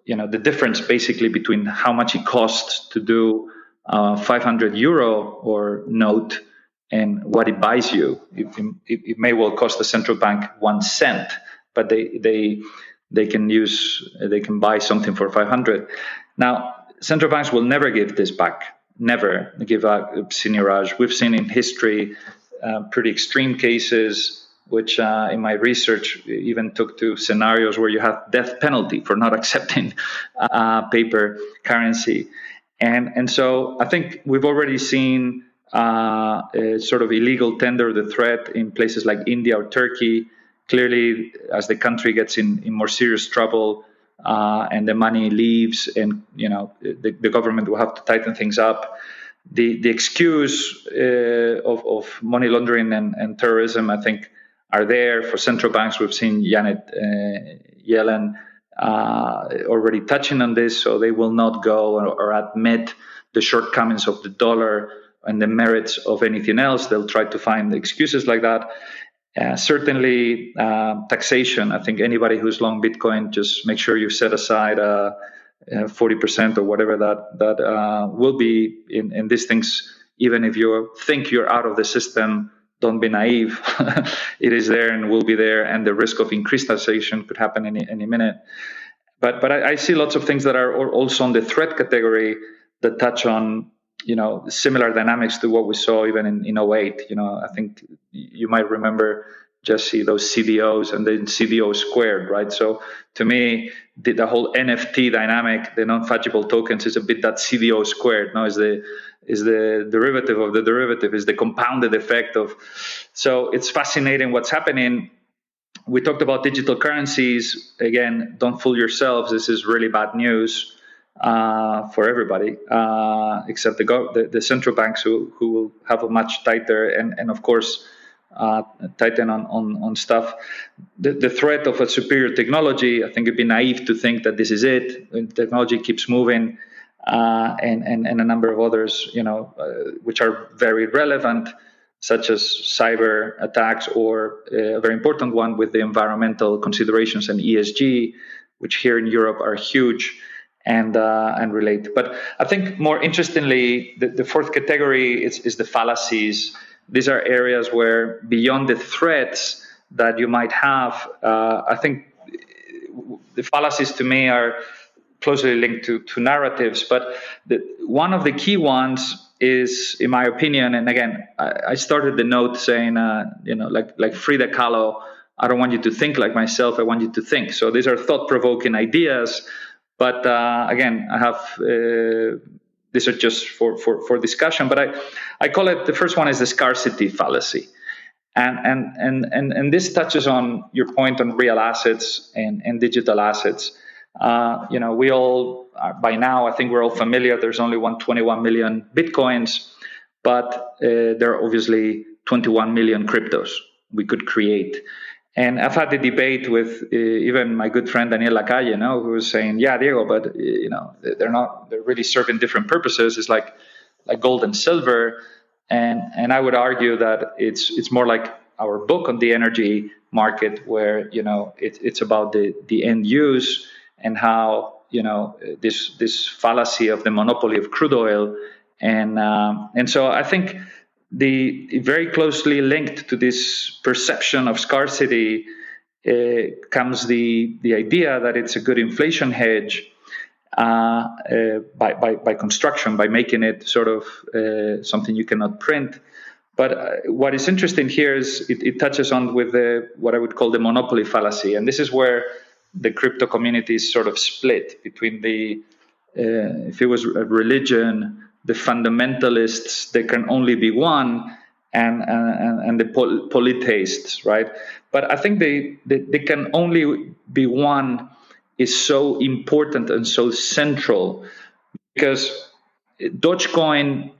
the difference basically between how much it costs to do 500 euro or note and what it buys you. It may well cost the central bank 1 cent, but they can buy something for 500. Now, central banks will never give this back, never give out seigniorage. We've seen in history pretty extreme cases, which in my research even took to scenarios where you have death penalty for not accepting paper currency. And so I think we've already seen sort of illegal tender, the threat in places like India or Turkey. Clearly, as the country gets in more serious trouble and the money leaves, and the government will have to tighten things up. The excuse of money laundering and terrorism, I think, are there for central banks. We've seen Janet Yellen already touching on this, so they will not go or admit the shortcomings of the dollar and the merits of anything else. They'll try to find excuses like that. Certainly, taxation. I think anybody who's long Bitcoin, just make sure you set aside 40% or whatever that will be in these things. Even if you think you're out of the system, don't be naive. It is there and will be there, and the risk of increased taxation could happen any minute. But I see lots of things that are also on the threat category that touch on similar dynamics to what we saw even in 08. I think you might remember, Jesse, those CDOs and then CDO squared, right? So to me, the whole NFT dynamic, the non-fungible tokens, is a bit that CDO squared. Now is the derivative of the derivative, is the compounded effect of. So it's fascinating what's happening. We talked about digital currencies. Again, don't fool yourselves. This is really bad news for everybody, except the central banks who will have a much tighter and of course tighten on stuff. The threat of a superior technology, I think it'd be naive to think that this is it. Technology keeps moving, and a number of others, which are very relevant, such as cyber attacks, or a very important one with the environmental considerations and ESG, which here in Europe are huge and relate. But I think more interestingly, the fourth category is the fallacies. These are areas where, beyond the threats that you might have, I think the fallacies to me are closely linked to narratives. But one of the key ones is, in my opinion, and again, I started the note saying, like Frida Kahlo, I don't want you to think like myself, I want you to think. So these are thought-provoking ideas. But again, I have these are just for discussion. But I call it, the first one is the scarcity fallacy, and this touches on your point on real assets and digital assets. We all by now, I think we're all familiar. There's only 121 million bitcoins, but there are obviously 21 million cryptos we could create. And I've had the debate with even my good friend Daniel Lacalle, who was saying, "Yeah, Diego, but they're really serving different purposes. It's like gold and silver." And I would argue that it's more like our book on the energy market, where it's about the end use and how this fallacy of the monopoly of crude oil, and so I think the very closely linked to this perception of scarcity comes the idea that it's a good inflation hedge by construction, by making it sort of something you cannot print. But what is interesting here is it touches on with what I would call the monopoly fallacy, and this is where the crypto community is sort of split between if it was a religion, the fundamentalists, there can only be one, and the polytheists, right? But I think they can only be one is so important and so central, because Dogecoin,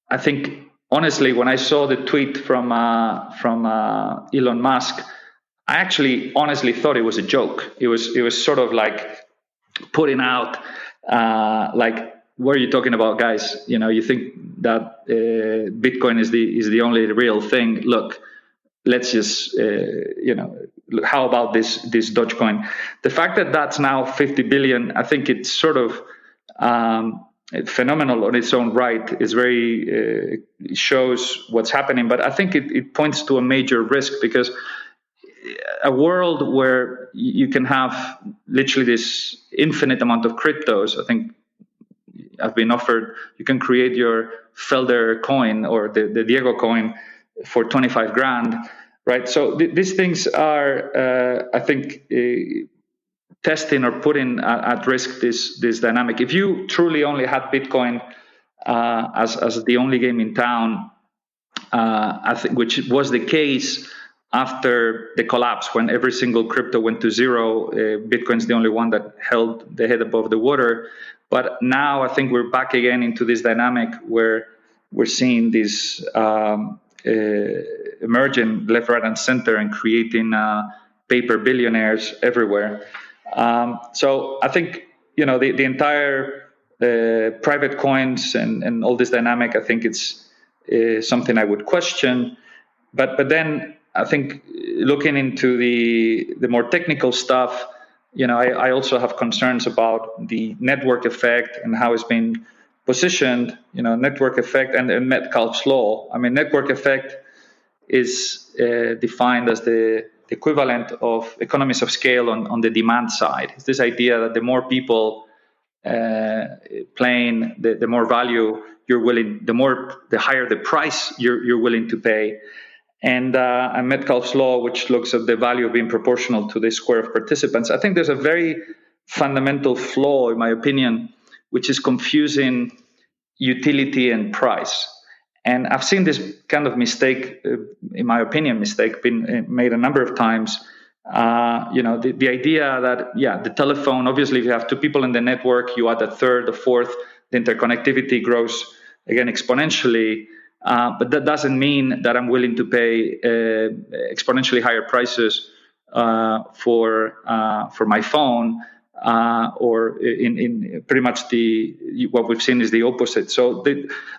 I think, honestly, when I saw the tweet from Elon Musk, I actually honestly thought it was a joke. It was sort of like putting out like what are you talking about, guys? You think that Bitcoin is the only real thing. Look, let's just how about this Dogecoin? The fact that that's now 50 billion, I think it's sort of phenomenal on its own right. It's very it shows what's happening, but I think it points to a major risk, because a world where you can have literally this infinite amount of cryptos, I think I've been offered, you can create your Felder coin or the Diego coin for 25 grand, right? So these things are, I think, testing or putting at risk this dynamic. If you truly only had Bitcoin as the only game in town, I think, which was the case after the collapse, when every single crypto went to zero, Bitcoin's the only one that held the head above the water. But now I think we're back again into this dynamic where we're seeing this emerging left, right, and center, and creating paper billionaires everywhere. So I think, the entire private coins and all this dynamic, I think it's something I would question. But then I think looking into the more technical stuff, I also have concerns about the network effect and how it's been positioned, network effect and Metcalfe's law. I mean, network effect is defined as the equivalent of economies of scale on the demand side. It's this idea that the more people playing, the more value you're willing, the higher the price you're willing to pay. And Metcalfe's law, which looks at the value of being proportional to the square of participants. I think there's a very fundamental flaw, in my opinion, which is confusing utility and price. And I've seen this kind of mistake, in my opinion, been made a number of times. The idea that, the telephone, obviously, if you have two people in the network, you add a third, a fourth, the interconnectivity grows, again, exponentially. But that doesn't mean that I'm willing to pay exponentially higher prices for my phone, or in pretty much what we've seen is the opposite. So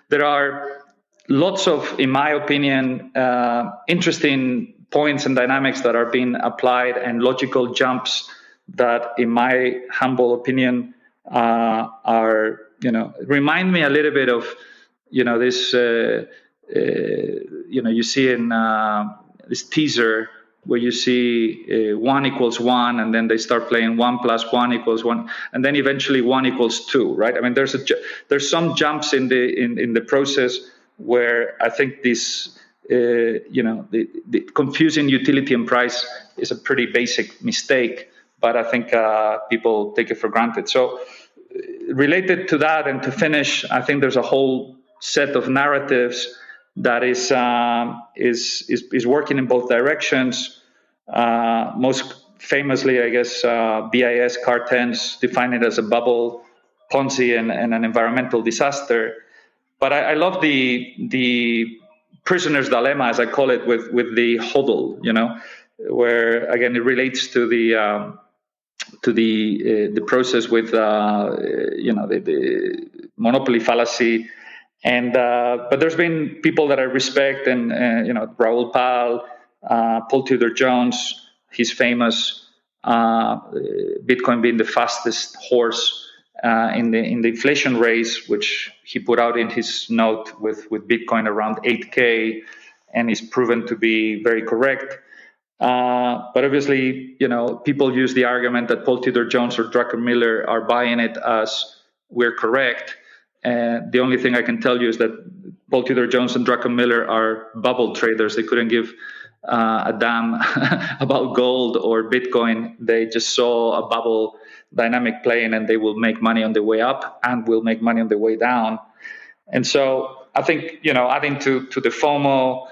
there are lots of, in my opinion, interesting points and dynamics that are being applied, and logical jumps that, in my humble opinion, are remind me a little bit of this. You see in this teaser where you see 1 = 1, and then they start playing 1 + 1 = 1, and then eventually 1 = 2, right? I mean, there's some jumps in the process where I think this the confusing utility and price is a pretty basic mistake, but I think people take it for granted. So related to that, and to finish, I think there's a whole set of narratives that is working in both directions. Most famously, I guess, BIS Car 10s define it as a bubble, Ponzi, and an environmental disaster. But I love the prisoner's dilemma, as I call it, with the hodl, where again it relates to the process with the monopoly fallacy. And but there's been people that I respect, and Raoul Pal, Paul Tudor Jones. He's famous. Bitcoin being the fastest horse in the inflation race, which he put out in his note with Bitcoin around 8K, and is proven to be very correct. But obviously, people use the argument that Paul Tudor Jones or Druckenmiller are buying it as we're correct. And the only thing I can tell you is that Paul Tudor Jones and Druckenmiller are bubble traders. They couldn't give a damn about gold or Bitcoin. They just saw a bubble dynamic playing, and they will make money on the way up and will make money on the way down. And so I think, adding to the FOMO,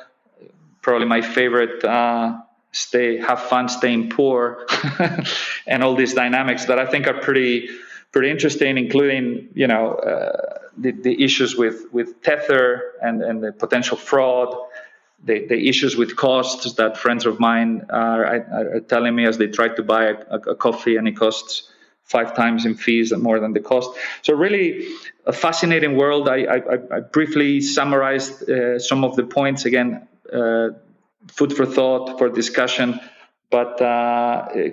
probably my favorite, have fun staying poor, and all these dynamics that I think are pretty interesting, including, the issues with Tether and the potential fraud, the issues with costs that friends of mine are telling me as they try to buy a coffee, and it costs 5 times in fees and more than the cost. So really a fascinating world. I briefly summarized some of the points. Again, food for thought, for discussion. But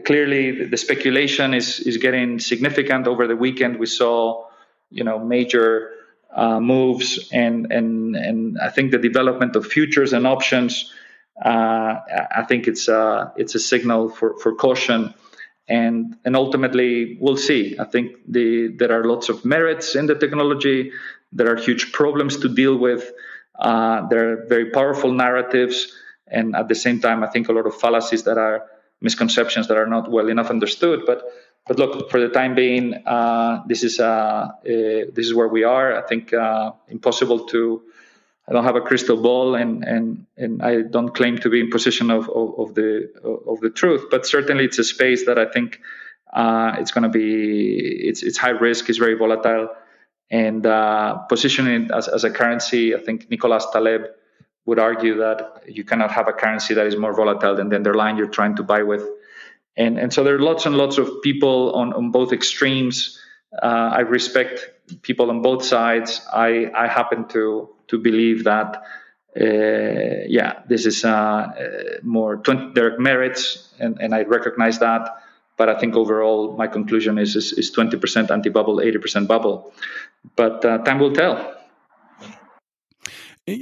clearly the speculation is getting significant. Over the weekend, we saw, major moves, and I think the development of futures and options. I think it's a signal for caution, and ultimately we'll see. I think there are lots of merits in the technology. There are huge problems to deal with. There are very powerful narratives, and at the same time, I think a lot of fallacies that are misconceptions that are not well enough understood. But look, for the time being, this is where we are. I think impossible to. I don't have a crystal ball, and I don't claim to be in position of the truth. But certainly, it's a space that I think it's going to be. It's high risk. It's very volatile, and positioning it as a currency. I think Nicolas Taleb would argue that you cannot have a currency that is more volatile than the underlying you're trying to buy with. And so there are lots and lots of people on both extremes. I respect people on both sides. I happen to believe that, this is more, there are merits, and I recognize that. But I think overall, my conclusion is 20% anti-bubble, 80% bubble. But time will tell.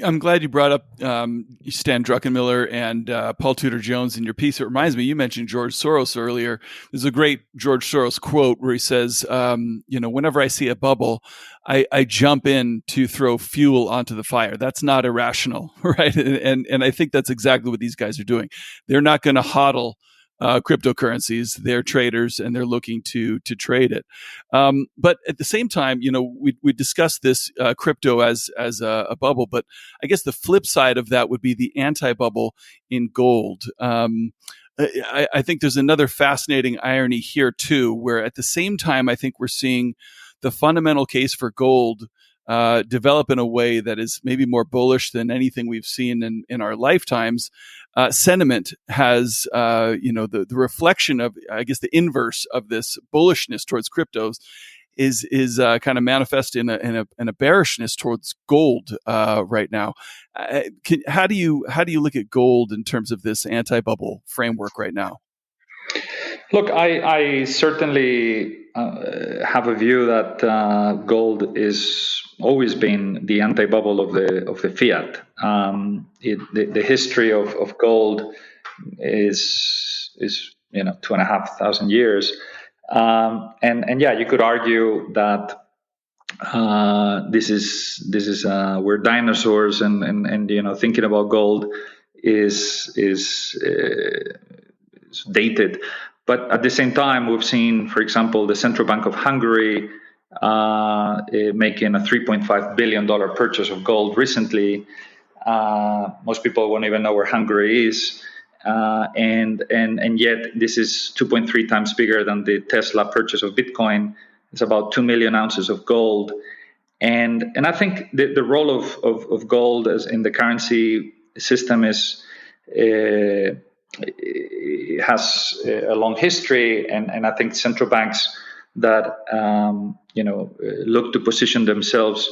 I'm glad you brought up Stan Druckenmiller and Paul Tudor Jones in your piece. It reminds me, you mentioned George Soros earlier. There's a great George Soros quote where he says, whenever I see a bubble, I jump in to throw fuel onto the fire. That's not irrational, right? And I think that's exactly what these guys are doing. They're not going to hodl cryptocurrencies. They're traders, and they're looking to trade it. But at the same time, we discussed this crypto as a bubble, but I guess the flip side of that would be the anti-bubble in gold. I think there's another fascinating irony here too, where at the same time, I think we're seeing the fundamental case for gold develop in a way that is maybe more bullish than anything we've seen in our lifetimes. Sentiment has, the reflection of, I guess, the inverse of this bullishness towards cryptos is kind of manifest in a bearishness towards gold right now. How do you look at gold in terms of this anti-bubble framework right now? Look, I certainly have a view that gold is always been the anti-bubble of the fiat. The history of gold is 2,500 years, and you could argue that this is we're dinosaurs, and thinking about gold is dated. But at the same time, we've seen, for example, the Central Bank of Hungary making a $3.5 billion purchase of gold recently. Most people won't even know where Hungary is. And yet this is 2.3 times bigger than the Tesla purchase of Bitcoin. It's about 2 million ounces of gold. And I think the role of gold as in the currency system is has a long history, and I think central banks that look to position themselves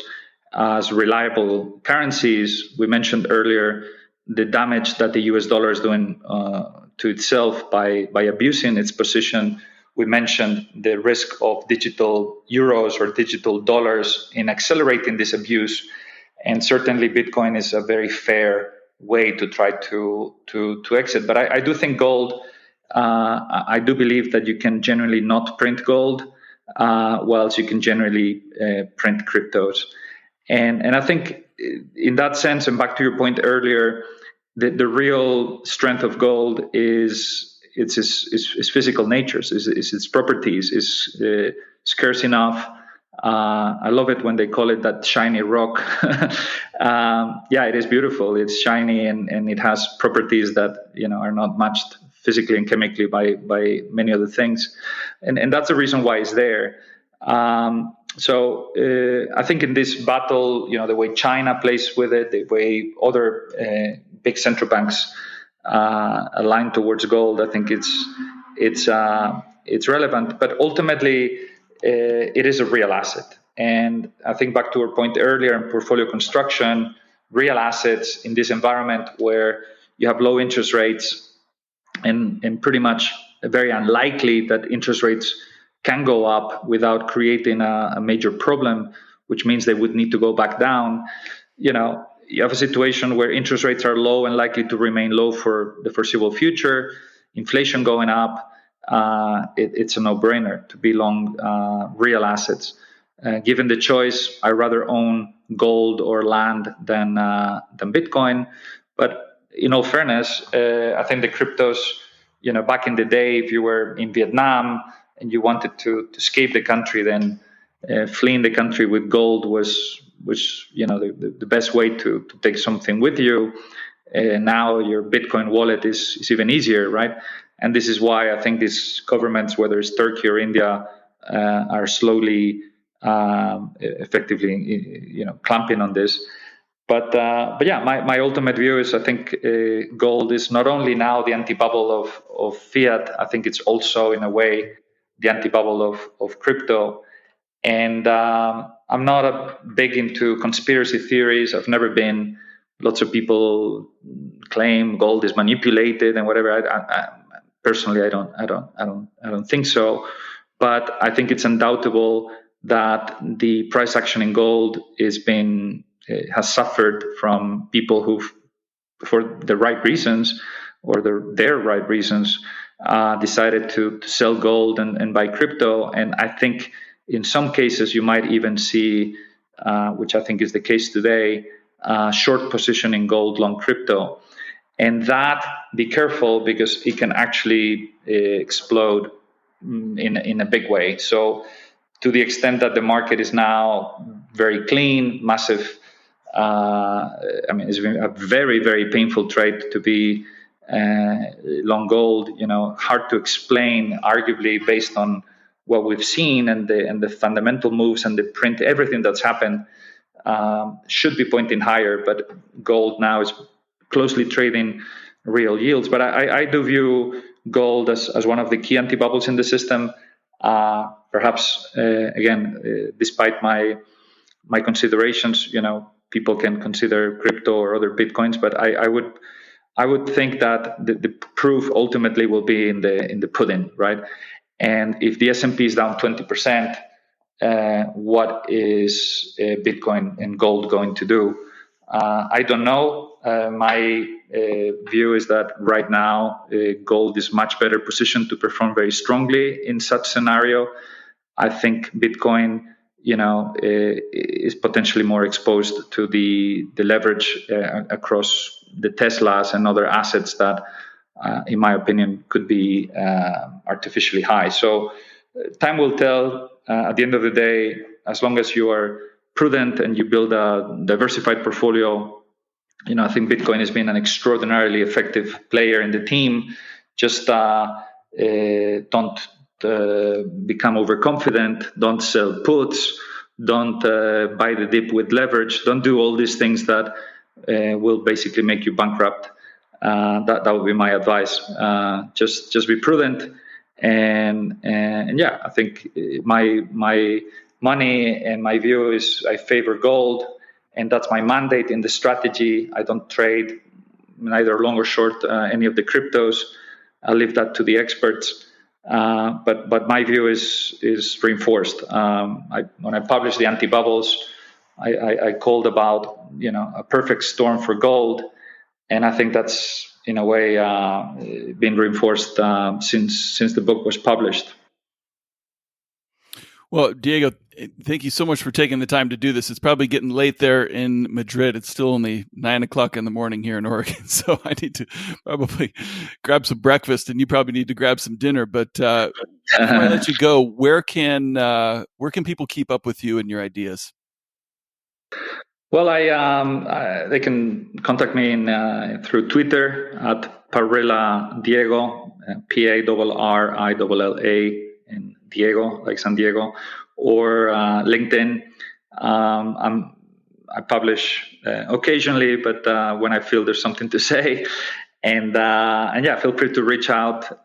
as reliable currencies. We mentioned earlier the damage that the US dollar is doing to itself by abusing its position. We mentioned the risk of digital euros or digital dollars in accelerating this abuse, and certainly Bitcoin is a very fair way to try to exit. But I do think gold, I do believe that you can generally not print gold, whilst you can generally print cryptos. And I think in that sense, and back to your point earlier, the real strength of gold is its physical nature, is its properties, is scarce enough. I love it when they call it that shiny rock. It is beautiful. It's shiny, and it has properties that are not matched physically and chemically by many other things, and that's the reason why it's there. So I think in this battle, the way China plays with it, the way other big central banks align towards gold, I think it's it's relevant. But ultimately, it is a real asset. And I think back to our point earlier in portfolio construction, real assets in this environment where you have low interest rates and pretty much very unlikely that interest rates can go up without creating a major problem, which means they would need to go back down. You have a situation where interest rates are low and likely to remain low for the foreseeable future, inflation going up. It's a no-brainer to be long real assets. Given the choice, I rather own gold or land than Bitcoin. But in all fairness, I think the cryptos, back in the day, if you were in Vietnam and you wanted to escape the country, then fleeing the country with gold was the best way to take something with you. Now your Bitcoin wallet is even easier, right? And this is why I think these governments, whether it's Turkey or India, are slowly, effectively, clamping on this. But yeah, my ultimate view is I think gold is not only now the anti-bubble of fiat. I think it's also in a way the anti-bubble of crypto. And I'm not big into conspiracy theories. I've never been. Lots of people claim gold is manipulated and whatever. I personally, I don't think so. But I think it's undoubtable that the price action in gold has suffered from people who, for the right reasons or their right reasons, decided to sell gold and buy crypto. And I think in some cases you might even see, which I think is the case today, short position in gold, long crypto. And that, be careful, because it can actually explode in a big way. So to the extent that the market is now very clean, massive, it's been a very, very painful trade to be long gold, hard to explain, arguably based on what we've seen and the fundamental moves and the print, everything that's happened should be pointing higher. But gold now is closely trading real yields. But I do view gold as one of the key anti-bubbles in the system. Perhaps, again, despite my considerations, people can consider crypto or other Bitcoins, but I would think that the proof ultimately will be in the pudding, right? And if the S&P is down 20%, what is Bitcoin and gold going to do? I don't know. My view is that right now gold is much better positioned to perform very strongly in such scenario. I think Bitcoin, is potentially more exposed to the leverage across the Teslas and other assets that, in my opinion, could be artificially high. So time will tell. At the end of the day, as long as you are prudent and you build a diversified portfolio, I think Bitcoin has been an extraordinarily effective player in the team. Just don't become overconfident. Don't sell puts. Don't buy the dip with leverage. Don't do all these things that will basically make you bankrupt. That would be my advice. Just be prudent. And yeah, I think my money and my view is I favor gold, and that's my mandate in the strategy. I don't trade neither long or short any of the cryptos. I leave that to the experts. But my view is reinforced. When I published the Antibubbles, I called about a perfect storm for gold, and I think that's in a way been reinforced since the book was published. Well, Diego, thank you so much for taking the time to do this. It's probably getting late there in Madrid. It's still only 9:00 in the morning here in Oregon, so I need to probably grab some breakfast, and you probably need to grab some dinner. But before I let you go, where can people keep up with you and your ideas? Well, they can contact me through Twitter at Parrilla Diego, Parrilla, and Diego, like San Diego, or LinkedIn. I publish occasionally, but when I feel there's something to say, and yeah, feel free to reach out.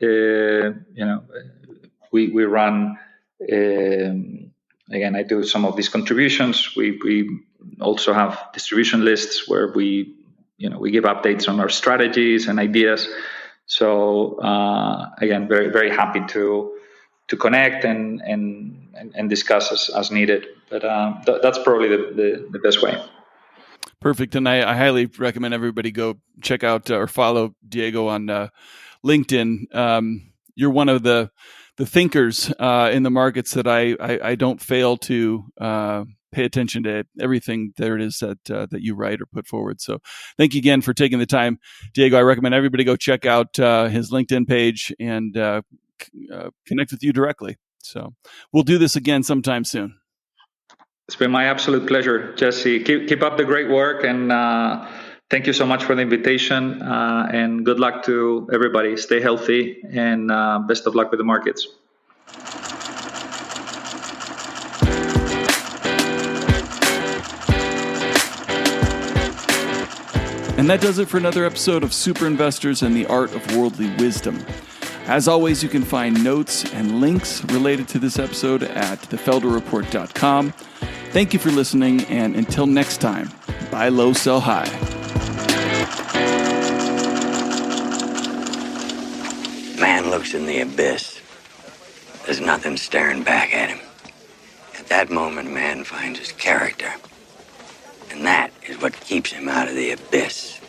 we run. Again, I do some of these contributions. We also have distribution lists where we give updates on our strategies and ideas. So again, very, very happy to connect and discuss as needed. But that's probably the best way. Perfect. And I highly recommend everybody go check out or follow Diego on LinkedIn. You're one of the thinkers in the markets that I don't fail to pay attention to everything there it is that you write or put forward. So thank you again for taking the time, Diego. I recommend everybody go check out his LinkedIn page and connect with you directly. So we'll do this again sometime soon. It's been my absolute pleasure, Jesse. Keep up the great work, and thank you so much for the invitation. And good luck to everybody. Stay healthy, and best of luck with the markets. And that does it for another episode of Super Investors and the Art of Worldly Wisdom. As always, you can find notes and links related to this episode at thefelderreport.com. Thank you for listening, and until next time, buy low, sell high. Man looks in the abyss. There's nothing staring back at him. At that moment, man finds his character. And that is what keeps him out of the abyss.